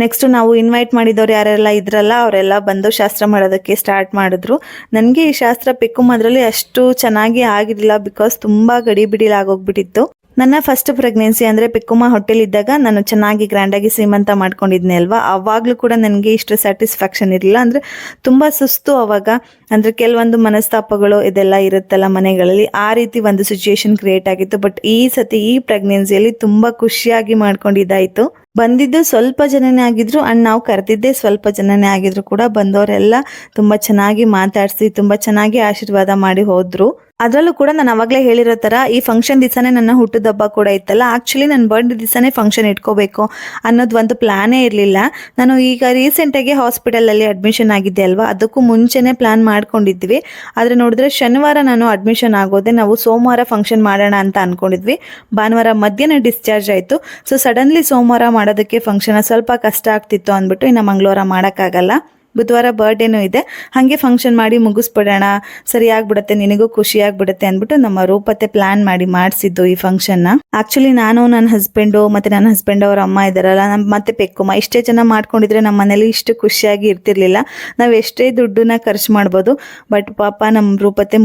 ನೆಕ್ಸ್ಟ್ ನಾವು ಇನ್ವೈಟ್ ಮಾಡಿದವ್ರು ಯಾರೆಲ್ಲ ಇದ್ರಲ್ಲ ಅವರೆಲ್ಲ ಬಂದು ಶಾಸ್ತ್ರ ಮಾಡೋದಕ್ಕೆ ಸ್ಟಾರ್ಟ್ ಮಾಡಿದ್ರು. ನನಗೆ ಈ ಶಾಸ್ತ್ರ ಪಿಕ್ಕುಮದ್ರಲ್ಲಿ ಅಷ್ಟು ಚೆನ್ನಾಗಿ ಆಗಿರಲಿಲ್ಲ, ಬಿಕಾಸ್ ತುಂಬ ಗಡಿಬಿಡಿಲಾಗೋಗ್ಬಿಟ್ಟಿತ್ತು. ನನ್ನ ಫಸ್ಟ್ ಪ್ರೆಗ್ನೆನ್ಸಿ ಅಂದರೆ ಪಿಕ್ಕುಮ್ಮ ಹೊಟ್ಟೆಲಿದ್ದಾಗ ನಾನು ಚೆನ್ನಾಗಿ ಗ್ರ್ಯಾಂಡಾಗಿ ಸೀಮಂತ ಮಾಡ್ಕೊಂಡಿದ್ದೆ ಅಲ್ವಾ, ಆವಾಗಲೂ ಕೂಡ ನನಗೆ ಇಷ್ಟು ಸ್ಯಾಟಿಸ್ಫ್ಯಾಕ್ಷನ್ ಇರಲಿಲ್ಲ. ಅಂದರೆ ತುಂಬ ಸುಸ್ತು ಅವಾಗ, ಅಂದರೆ ಕೆಲವೊಂದು ಮನಸ್ತಾಪಗಳು ಇದೆಲ್ಲ ಇರುತ್ತಲ್ಲ ಮನೆಗಳಲ್ಲಿ, ಆ ರೀತಿ ಒಂದು ಸಿಚುಯೇಷನ್ ಕ್ರಿಯೇಟ್ ಆಗಿತ್ತು. ಬಟ್ ಈ ಸತಿ ಈ ಪ್ರೆಗ್ನೆನ್ಸಿಯಲ್ಲಿ ತುಂಬ ಖುಷಿಯಾಗಿ ಮಾಡ್ಕೊಂಡಿದ್ದಾಯಿತು. ಬಂದಿದ್ದು ಸ್ವಲ್ಪ ಜನನೇ ಆಗಿದ್ರು ಅಂಡ್ ನಾವು ಕರೆದಿದ್ದೇ ಸ್ವಲ್ಪ ಜನನೇ ಆಗಿದ್ರು ಕೂಡ ಬಂದವರೆಲ್ಲ ತುಂಬ ಚೆನ್ನಾಗಿ ಮಾತಾಡಿಸಿ ತುಂಬ ಚೆನ್ನಾಗಿ ಆಶೀರ್ವಾದ ಮಾಡಿ ಹೋದ್ರು. ಅದರಲ್ಲೂ ಕೂಡ ನಾನು ಅವಾಗಲೇ ಹೇಳಿರೋ ಥರ ಈ ಫಂಕ್ಷನ್ ದಿವಸನೇ ನನ್ನ ಹುಟ್ಟದ ಹಬ್ಬ ಕೂಡ ಇತ್ತಲ್ಲ, ಆ್ಯಕ್ಚುಲಿ ನನ್ನ ಬರ್ಡೇ ದಿವಸನೇ ಫಂಕ್ಷನ್ ಇಟ್ಕೋಬೇಕು ಅನ್ನೋದು ಒಂದು ಪ್ಲ್ಯಾನೇ ಇರಲಿಲ್ಲ. ನಾನು ಈಗ ರೀಸೆಂಟಾಗಿ ಹಾಸ್ಪಿಟಲಲ್ಲಿ ಅಡ್ಮಿಷನ್ ಆಗಿದ್ದೆ ಅಲ್ವಾ, ಅದಕ್ಕೂ ಮುಂಚೆನೇ ಪ್ಲ್ಯಾನ್ ಮಾಡ್ಕೊಂಡಿದ್ವಿ. ಆದರೆ ನೋಡಿದ್ರೆ ಶನಿವಾರ ನಾನು ಅಡ್ಮಿಷನ್ ಆಗೋದೆ, ನಾವು ಸೋಮವಾರ ಫಂಕ್ಷನ್ ಮಾಡೋಣ ಅಂತ ಅಂದ್ಕೊಂಡಿದ್ವಿ. ಭಾನುವಾರ ಮಧ್ಯಾಹ್ನ ಡಿಸ್ಚಾರ್ಜ್ ಆಯಿತು. ಸೊ ಸಡನ್ಲಿ ಸೋಮವಾರ ಮಾಡೋದಕ್ಕೆ ಫಂಕ್ಷನ್ ಸ್ವಲ್ಪ ಕಷ್ಟ ಆಗ್ತಿತ್ತು ಅಂದ್ಬಿಟ್ಟು ಇನ್ನು ಮಂಗಳವಾರ ಮಾಡೋಕ್ಕಾಗಲ್ಲ, ಬುಧವಾರ ಬರ್ಡೇನೂ ಇದೆ, ಹಾಗೆ ಫಂಕ್ಷನ್ ಮಾಡಿ ಮುಗಿಸ್ಬಿಡೋಣ, ಸರಿಯಾಗ್ಬಿಡುತ್ತೆ, ನಿನಗೂ ಖುಷಿ ಆಗ್ಬಿಡುತ್ತೆ ಅಂದ್ಬಿಟ್ಟು ನಮ್ಮ ರೂಪತ್ತೆ ಪ್ಲಾನ್ ಮಾಡಿ ಮಾಡಿಸಿದ್ದು ಈ ಫಂಕ್ಷನ್ನ. ಆ್ಯಕ್ಚುಲಿ ನಾನು, ನನ್ನ ಹಸ್ಬೆಂಡು ಮತ್ತು ನನ್ನ ಹಸ್ಬೆಂಡ್ ಅವ್ರ ಅಮ್ಮ ಇದ್ದಾರಲ್ಲ, ಮತ್ತೆ ಪೆಕ್ಕುಮ್ಮ, ಇಷ್ಟೇ ಜನ ಮಾಡ್ಕೊಂಡಿದ್ರೆ ನಮ್ಮ ಮನೇಲಿ ಇಷ್ಟು ಖುಷಿಯಾಗಿ ಇರ್ತಿರ್ಲಿಲ್ಲ. ನಾವು ಎಷ್ಟೇ ದುಡ್ಡನ್ನ ಖರ್ಚು ಮಾಡ್ಬೋದು, ಬಟ್ ಪಾಪ ನಮ್ಮ ರೂಪತ್ತೆ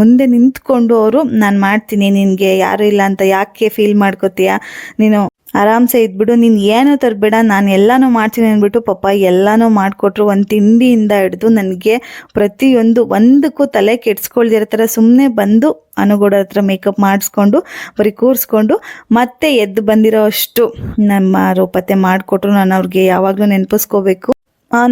ಮುಂದೆ ನಿಂತ್ಕೊಂಡು ಅವರು ನಾನು ಮಾಡ್ತೀನಿ, ನಿನಗೆ ಯಾರು ಇಲ್ಲ ಅಂತ ಯಾಕೆ ಫೀಲ್ ಮಾಡ್ಕೋತೀಯ, ನೀನು ಆರಾಮ್ಸೆ ಇದ್ಬಿಡು, ನೀನು ಏನೂ ತರಬೇಡ, ನಾನು ಎಲ್ಲನೂ ಮಾಡ್ತೀನಿ ಅಂದ್ಬಿಟ್ಟು ಪಾಪ ಎಲ್ಲನೂ ಮಾಡಿಕೊಟ್ರು. ಒಂದು ತಿಂಡಿಯಿಂದ ಹಿಡಿದು ನನಗೆ ಒಂದಕ್ಕೂ ತಲೆ ಕೆಡ್ಸ್ಕೊಳ್ದಿರೋ ಥರ ಸುಮ್ಮನೆ ಬಂದು ಅನುಗೂಡ ಹತ್ರ ಮೇಕಪ್ ಮಾಡಿಸ್ಕೊಂಡು ಬರೀ ಕೂರಿಸ್ಕೊಂಡು ಮತ್ತೆ ಎದ್ದು ಬಂದಿರೋ ಅಷ್ಟು ನಮ್ಮ ರೂಪತ್ತೆ ಮಾಡಿಕೊಟ್ರು. ನಾನು ಅವ್ರಿಗೆ ಯಾವಾಗಲೂ ನೆನಪಿಸ್ಕೋಬೇಕು.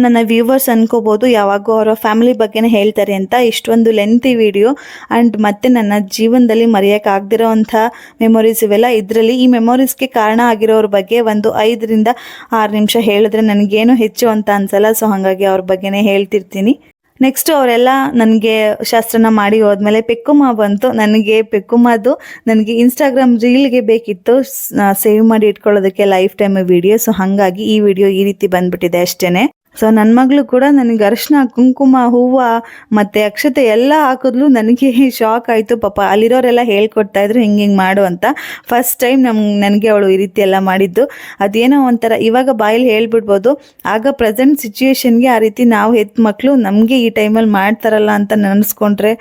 ನನ್ನ ವ್ಯೂವರ್ಸ್ ಅನ್ಕೋಬೋದು ಯಾವಾಗೂ ಅವರ ಫ್ಯಾಮಿಲಿ ಬಗ್ಗೆನೇ ಹೇಳ್ತಾರೆ ಅಂತ, ಇಷ್ಟೊಂದು ಲೆಂತಿ ವಿಡಿಯೋ ಆ್ಯಂಡ್ ಮತ್ತೆ ನನ್ನ ಜೀವನದಲ್ಲಿ ಮರೆಯೋಕ್ಕಾಗದಿರೋ ಅಂಥ ಮೆಮೊರೀಸ್ ಇವೆಲ್ಲ. ಇದರಲ್ಲಿ ಈ ಮೆಮೊರೀಸ್ಗೆ ಕಾರಣ ಆಗಿರೋರ ಬಗ್ಗೆ ಒಂದು 5 ರಿಂದ 6 ನಿಮಿಷ ಹೇಳಿದ್ರೆ ನನಗೇನು ಹೆಚ್ಚು ಅಂತ ಅನ್ಸಲ್ಲ. ಸೊ ಹಾಗಾಗಿ ಅವ್ರ ಬಗ್ಗೆನೇ ಹೇಳ್ತಿರ್ತೀನಿ. ನೆಕ್ಸ್ಟು ಅವರೆಲ್ಲ ನನಗೆ ಶಾಸ್ತ್ರನ ಮಾಡಿ ಹೋದ್ಮೇಲೆ ಪೆಕ್ಕುಮ್ಮ ಬಂತು. ಪೆಕ್ಕುಮ್ಮದು ನನಗೆ ಇನ್ಸ್ಟಾಗ್ರಾಮ್ ರೀಲ್ಗೆ ಬೇಕಿತ್ತು ಸೇವ್ ಮಾಡಿ ಇಟ್ಕೊಳ್ಳೋದಕ್ಕೆ ಲೈಫ್ ಟೈಮ್ ವಿಡಿಯೋ. ಸೊ ಹಾಗಾಗಿ ಈ ವಿಡಿಯೋ ಈ ರೀತಿ ಬಂದ್ಬಿಟ್ಟಿದೆ ಅಷ್ಟೇ. ಸೊ ನನ್ನ ಮಗಳು ಕೂಡ ನನಗೆ ಅರಿಶಿನ, ಕುಂಕುಮ, ಹೂವು ಮತ್ತು ಅಕ್ಷತೆ ಎಲ್ಲ ಹಾಕಿದ್ಲು. ನನಗೆ ಶಾಕ್ ಆಯಿತು. ಪಾಪ ಅಲ್ಲಿರೋರೆಲ್ಲ ಹೇಳ್ಕೊಡ್ತಾ ಇದ್ರು ಹಿಂಗೆ ಮಾಡು ಅಂತ. ಫಸ್ಟ್ ಟೈಮ್ ನನಗೆ ಅವಳು ಈ ರೀತಿ ಎಲ್ಲ ಮಾಡಿದ್ದು. ಅದೇನೋ ಒಂಥರ ಇವಾಗ ಬಾಯಲ್ಲಿ ಹೇಳ್ಬಿಡ್ಬೋದು, ಆಗ ಪ್ರೆಸೆಂಟ್ ಸಿಚುಯೇಷನ್ಗೆ ಆ ರೀತಿ ನಾವು ಹೆತ್ತ ಮಕ್ಕಳು ನಮಗೆ ಈ ಟೈಮಲ್ಲಿ ಮಾಡ್ತಾರಲ್ಲ ಅಂತ ನೆನೆಸ್ಕೊಂಡ್ರೆ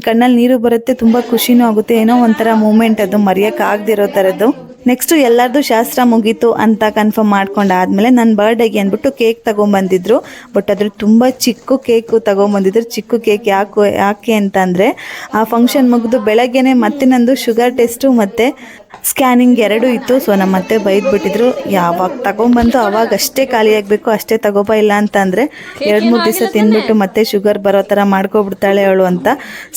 ಕಣ್ಣಲ್ಲಿ ನೀರು ಬರುತ್ತೆ, ತುಂಬ ಖುಷಿನೂ ಆಗುತ್ತೆ. ಏನೋ ಒಂಥರ ಮೂಮೆಂಟ್, ಅದು ಮರೆಯೋಕ್ಕಾಗದಿರೋ ಥರದ್ದು. ನೆಕ್ಸ್ಟು ಎಲ್ಲರದು ಶಾಸ್ತ್ರ ಮುಗೀತು ಅಂತ ಕನ್ಫರ್ಮ್ ಮಾಡ್ಕೊಂಡಾದ್ಮೇಲೆ ನನ್ನ ಬರ್ಡೇಗೆ ಅಂದ್ಬಿಟ್ಟು ಕೇಕ್ ತೊಗೊಂಬಂದಿದ್ರು. ಬಟ್ ಅದ್ರ ತುಂಬ ಚಿಕ್ಕ ಕೇಕು ತೊಗೊಂಬಂದಿದ್ರು. ಚಿಕ್ಕ ಕೇಕ್ ಯಾಕೆ ಅಂತಂದರೆ ಆ ಫಂಕ್ಷನ್ ಮುಗಿದು ಬೆಳಗ್ಗೆನೆ ಮತ್ತೆ ನಂದು ಶುಗರ್ ಟೆಸ್ಟು ಮತ್ತು ಸ್ಕ್ಯಾನಿಂಗ್ 2 ಇತ್ತು. ಸೊ ನಮ್ಮ ಅತ್ತೆ ಬೈದ್ಬಿಟ್ಟಿದ್ರು, ಯಾವಾಗ ತಗೊಂಬಂದು ಅವಾಗ ಅಷ್ಟೇ ಖಾಲಿ ಆಗಬೇಕು, ಅಷ್ಟೇ ತಗೋಬಾ, ಇಲ್ಲ ಅಂತ ಅಂದರೆ 2-3 ದಿವಸ ತಿಂದ್ಬಿಟ್ಟು ಮತ್ತೆ ಶುಗರ್ ಬರೋ ಥರ ಮಾಡ್ಕೊಬಿಡ್ತಾಳೆ ಅವಳು ಅಂತ.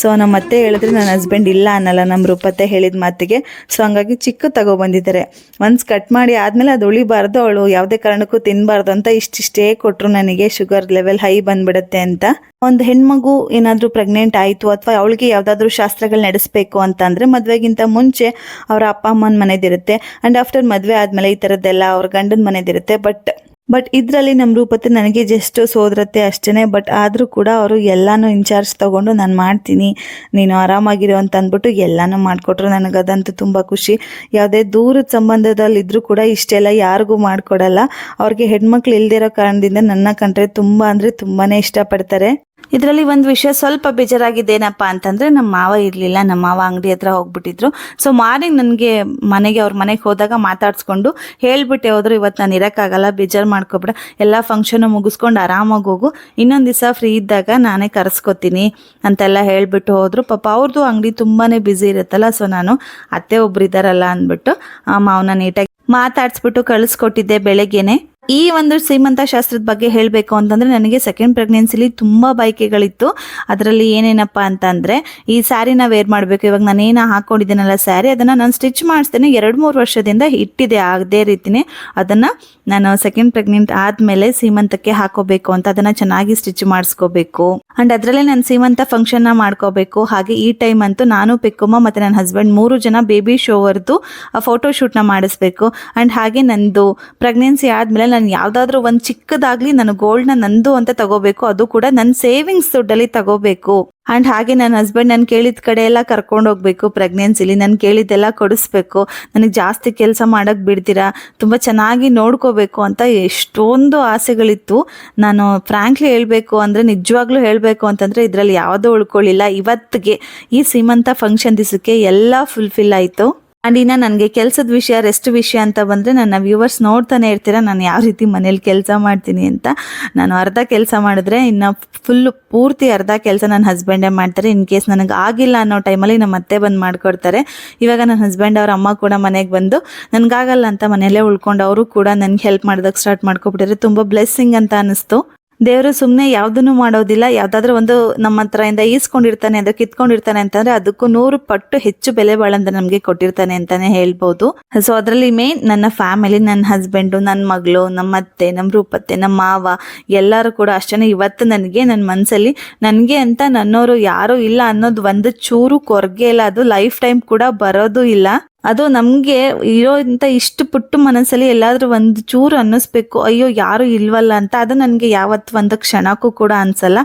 ಸೊ ನಮ್ಮ ಅತ್ತೆ ಹೇಳಿದ್ರೆ ನನ್ನ ಹಸ್ಬೆಂಡ್ ಇಲ್ಲ ಅನ್ನಲ್ಲ, ನಮ್ಮ ರೂಪತ್ತೆ ಹೇಳಿದ ಮಾತಿಗೆ. ಸೊ ಹಂಗಾಗಿ ಚಿಕ್ಕ ತಗೊಬಂದಿದ್ದಾರೆ. ಒನ್ಸ್ ಕಟ್ ಮಾಡಿ ಆದಮೇಲೆ ಅದು ಉಳಿಬಾರ್ದು, ಅವಳು ಯಾವುದೇ ಕಾರಣಕ್ಕೂ ತಿನ್ನಬಾರ್ದು ಅಂತ ಇಷ್ಟಿಷ್ಟೇ ಕೊಟ್ಟರು ನನಗೆ, ಶುಗರ್ ಲೆವೆಲ್ ಹೈ ಬಂದ್ಬಿಡುತ್ತೆ ಅಂತ. ಒಂದು ಹೆಣ್ಮಗು ಏನಾದರೂ ಪ್ರೆಗ್ನೆಂಟ್ ಆಯಿತು ಅಥವಾ ಅವಳಿಗೆ ಯಾವುದಾದ್ರೂ ಶಾಸ್ತ್ರಗಳು ನಡೆಸಬೇಕು ಅಂತ ಅಂದರೆ ಮದುವೆಗಿಂತ ಮುಂಚೆ ಅವರ ಅಪ್ಪ ಅಮ್ಮನ ಮನೆದಿರುತ್ತೆ, ಆ್ಯಂಡ್ ಆಫ್ಟರ್ ಮದುವೆ ಆದಮೇಲೆ ಈ ಥರದ್ದೆಲ್ಲ ಅವ್ರ ಗಂಡನ ಮನೆದಿರುತ್ತೆ. ಬಟ್ ಇದರಲ್ಲಿ ನಮ್ಮ ರೂಪತ್ತೆ ನನಗೆ ಜಸ್ಟ್ ಸೋದರತ್ತೆ ಅಷ್ಟೇ. ಬಟ್ ಆದರೂ ಕೂಡ ಅವರು ಎಲ್ಲನೂ ಇನ್ಚಾರ್ಜ್ ತೊಗೊಂಡು ನಾನು ಮಾಡ್ತೀನಿ, ನೀನು ಆರಾಮಾಗಿರೋ ಅಂತ ಅಂದ್ಬಿಟ್ಟು ಎಲ್ಲನೂ ಮಾಡಿಕೊಟ್ರು. ನನಗದಂತೂ ತುಂಬ ಖುಷಿ. ಯಾವುದೇ ದೂರದ ಸಂಬಂಧದಲ್ಲಿದ್ದರೂ ಕೂಡ ಇಷ್ಟೆಲ್ಲ ಯಾರಿಗೂ ಮಾಡಿಕೊಡಲ್ಲ. ಅವ್ರಿಗೆ ಹೆಣ್ಮಕ್ಳು ಇಲ್ದಿರೋ ಕಾರಣದಿಂದ ನನ್ನ ಕಂಡ್ರೆ ತುಂಬ ಅಂದರೆ ತುಂಬಾ ಇಷ್ಟಪಡ್ತಾರೆ. ಇದರಲ್ಲಿ ಒಂದು ವಿಷಯ ಸ್ವಲ್ಪ ಬೇಜಾರಾಗಿದೆ, ಏನಪ್ಪ ಅಂತಂದರೆ ನಮ್ಮ ಮಾವ ಇರಲಿಲ್ಲ. ನಮ್ಮ ಮಾವ ಅಂಗಡಿ ಹತ್ರ ಹೋಗ್ಬಿಟ್ಟಿದ್ರು. ಸೊ ಮಾರ್ನಿಂಗ್ ನನಗೆ ಅವ್ರ ಮನೆಗೆ ಹೋದಾಗ ಮಾತಾಡ್ಸ್ಕೊಂಡು ಹೇಳ್ಬಿಟ್ಟೆ ಹೋದ್ರು, ಇವತ್ತು ನಾನು ಇರೋಕ್ಕಾಗಲ್ಲ, ಬೇಜಾರು ಮಾಡ್ಕೊಬೇಡ, ಎಲ್ಲ ಫಂಕ್ಷನು ಮುಗಿಸ್ಕೊಂಡು ಆರಾಮಾಗಿ ಹೋಗು, ಇನ್ನೊಂದು ದಿವಸ ಫ್ರೀ ಇದ್ದಾಗ ನಾನೇ ಕರೆಸ್ಕೊತೀನಿ ಅಂತೆಲ್ಲ ಹೇಳಿಬಿಟ್ಟು ಹೋದರು. ಪಾಪ ಅವ್ರದ್ದು ಅಂಗಡಿ ತುಂಬಾ ಬ್ಯುಸಿ ಇರುತ್ತಲ್ಲ. ಸೊ ನಾನು ಅತ್ತೆ ಒಬ್ರು ಇದ್ದಾರಲ್ಲ ಅಂದ್ಬಿಟ್ಟು ಮಾವನ ನೀಟಾಗಿ ಮಾತಾಡ್ಸ್ಬಿಟ್ಟು ಕಳಿಸ್ಕೊಟ್ಟಿದ್ದೆ ಬೆಳಗ್ಗೆನೆ. ಈ ಒಂದು ಸೀಮಂತ ಶಾಸ್ತ್ರದ ಬಗ್ಗೆ ಹೇಳಬೇಕು ಅಂತಂದರೆ ನನಗೆ ಸೆಕೆಂಡ್ ಪ್ರೆಗ್ನೆನ್ಸಿಲಿ ತುಂಬ ಬಯಕೆಗಳಿತ್ತು. ಅದರಲ್ಲಿ ಏನೇನಪ್ಪ ಅಂತಂದರೆ ಈ ಸ್ಯಾರಿನ ವೇರ್ ಮಾಡಬೇಕು. ಇವಾಗ ನಾನೇನು ಹಾಕ್ಕೊಂಡಿದ್ದೀನಲ್ಲ ಸ್ಯಾರಿ, ಅದನ್ನು ನಾನು ಸ್ಟಿಚ್ ಮಾಡಿಸ್ತೇನೆ, 2-3 ವರ್ಷದಿಂದ ಇಟ್ಟಿದೆ ಅದೇ ರೀತಿಯೇ. ಅದನ್ನು ನಾನು ಸೆಕೆಂಡ್ ಪ್ರೆಗ್ನೆಂಟ್ ಆದಮೇಲೆ ಸೀಮಂತಕ್ಕೆ ಹಾಕೋಬೇಕು ಅಂತ ಅದನ್ನು ಚೆನ್ನಾಗಿ ಸ್ಟಿಚ್ ಮಾಡಿಸ್ಕೋಬೇಕು. ಆ್ಯಂಡ್ ಅದರಲ್ಲೇ ನಾನು ಸೀಮಂತ ಫಂಕ್ಷನ್ನ ಮಾಡ್ಕೋಬೇಕು. ಹಾಗೆ ಈ ಟೈಮ್ ಅಂತೂ ನಾನು, ಪೆಕ್ಕಮ್ಮ ಮತ್ತು ನನ್ನ ಹಸ್ಬೆಂಡ್ 3 ಜನ ಬೇಬಿ ಶೋವರ್ದು ಫೋಟೋಶೂಟ್ನ ಮಾಡಿಸ್ಬೇಕು. ಆ್ಯಂಡ್ ಹಾಗೆ ನಂದು ಪ್ರೆಗ್ನೆನ್ಸಿ ಆದಮೇಲೆ ನಾನು ಯಾವುದಾದ್ರೂ ಒಂದು ಚಿಕ್ಕದಾಗಲಿ ನಾನು ಗೋಲ್ಡ್ನ ನಂದು ಅಂತ ತಗೋಬೇಕು, ಅದು ಕೂಡ ನನ್ನ ಸೇವಿಂಗ್ಸ್ ದುಡ್ಡಲ್ಲಿ ತಗೋಬೇಕು. ಆ್ಯಂಡ್ ಹಾಗೆ ನನ್ನ ಹಸ್ಬೆಂಡ್ ನಾನು ಕೇಳಿದ ಕಡೆ ಎಲ್ಲ ಕರ್ಕೊಂಡು ಹೋಗ್ಬೇಕು. ಪ್ರೆಗ್ನೆನ್ಸಿಲಿ ನಾನು ಕೇಳಿದ್ದೆಲ್ಲ ಕೊಡಿಸ್ಬೇಕು, ನನಗೆ ಜಾಸ್ತಿ ಕೆಲಸ ಮಾಡೋಕ್ಕೆ ಬಿಡ್ತೀರಾ, ತುಂಬ ಚೆನ್ನಾಗಿ ನೋಡ್ಕೋಬೇಕು ಅಂತ ಎಷ್ಟೊಂದು ಆಸೆಗಳಿತ್ತು. ನಾನು ಫ್ರ್ಯಾಂಕ್ಲಿ ಹೇಳಬೇಕು ಅಂದರೆ, ನಿಜವಾಗ್ಲೂ ಹೇಳಬೇಕು ಅಂತಂದರೆ ಇದರಲ್ಲಿ ಯಾವುದೂ ಉಳ್ಕೊಳ್ಳಿಲ್ಲ. ಇವತ್ತಿಗೆ ಈ ಸೀಮಂತ ಫಂಕ್ಷನ್ ದಿವಸಕ್ಕೆ ಎಲ್ಲ ಫುಲ್ಫಿಲ್ ಆಯಿತು. ಆ್ಯಂಡ್ ಇನ್ನು ನನಗೆ ಕೆಲಸದ ವಿಷಯ, ರೆಸ್ಟ್ ವಿಷಯ ಅಂತ ಬಂದರೆ ನನ್ನ ವ್ಯೂವರ್ಸ್ ನೋಡ್ತಾನೆ ಇರ್ತೀರ ನಾನು ಯಾವ ರೀತಿ ಮನೇಲಿ ಕೆಲಸ ಮಾಡ್ತೀನಿ ಅಂತ. ನಾನು ಅರ್ಧ ಕೆಲಸ ಮಾಡಿದ್ರೆ ಇನ್ನು ಪೂರ್ತಿ ಅರ್ಧ ಕೆಲಸ ನನ್ನ ಹಸ್ಬೆಂಡೇ ಮಾಡ್ತಾರೆ. ಇನ್ ಕೇಸ್ ನನಗೆ ಆಗಿಲ್ಲ ಅನ್ನೋ ಟೈಮಲ್ಲಿ ನಮ್ಮ ಅತ್ತೆ ಬಂದು ಮಾಡಿಕೊಡ್ತಾರೆ. ಇವಾಗ ನನ್ನ ಹಸ್ಬೆಂಡ್ ಅವ್ರ ಅಮ್ಮ ಕೂಡ ಮನೆಗೆ ಬಂದು ನನಗಾಗಲ್ಲ ಅಂತ ಮನೆಯಲ್ಲೇ ಉಳ್ಕೊಂಡು ಅವರು ಕೂಡ ನನಗೆ ಹೆಲ್ಪ್ ಮಾಡೋದಕ್ಕೆ ಸ್ಟಾರ್ಟ್ ಮಾಡ್ಕೊಬಿಟ್ಟಿದ್ರೆ ತುಂಬ ಬ್ಲೆಸ್ಸಿಂಗ್ ಅಂತ ಅನ್ನಿಸ್ತು. ದೇವರು ಸುಮ್ಮನೆ ಯಾವುದನ್ನು ಮಾಡೋದಿಲ್ಲ. ಯಾವುದಾದ್ರೂ ಒಂದು ನಮ್ಮ ಹತ್ರದಿಂದ ಈಸ್ಕೊಂಡಿರ್ತಾನೆ, ಅದು ಕಿತ್ಕೊಂಡಿರ್ತಾನೆ ಅಂತಂದರೆ ಅದಕ್ಕೂ 100 ಪಟ್ಟು ಹೆಚ್ಚು ಬೆಲೆ ಬಾಳಂತ ನಮಗೆ ಕೊಟ್ಟಿರ್ತಾನೆ ಅಂತಲೇ ಹೇಳ್ಬೋದು. ಸೊ ಅದರಲ್ಲಿ ಮೇನ್ ನನ್ನ ಫ್ಯಾಮಿಲಿ, ನನ್ನ ಹಸ್ಬೆಂಡು, ನನ್ನ ಮಗಳು, ನಮ್ಮ ಅತ್ತೆ, ನಮ್ಮ ರೂಪತ್ತೆ, ನಮ್ಮ ಮಾವ ಎಲ್ಲರೂ ಕೂಡ ಅಷ್ಟೇ. ಇವತ್ತು ನನಗೆ ನನ್ನ ಮನಸ್ಸಲ್ಲಿ ನನಗೆ ಅಂತ ನನ್ನವರು ಯಾರೂ ಇಲ್ಲ ಅನ್ನೋದು ಒಂದು ಚೂರು ಕೊರಗೆ ಇಲ್ಲ. ಅದು ಲೈಫ್ ಟೈಮ್ ಕೂಡ ಬರೋದು ಇಲ್ಲ. ಅದು ನಮಗೆ ಇರೋಂಥ ಇಷ್ಟು ಪುಟ್ಟು ಮನಸ್ಸಲ್ಲಿ ಎಲ್ಲಾದರೂ ಒಂದು ಚೂರು ಅನ್ನಿಸ್ಬೇಕು, ಅಯ್ಯೋ ಯಾರು ಇಲ್ವಲ್ಲ ಅಂತ. ಅದು ನನಗೆ ಯಾವತ್ತು ಒಂದು ಕ್ಷಣಕ್ಕೂ ಕೂಡ ಅನ್ಸಲ್ಲ.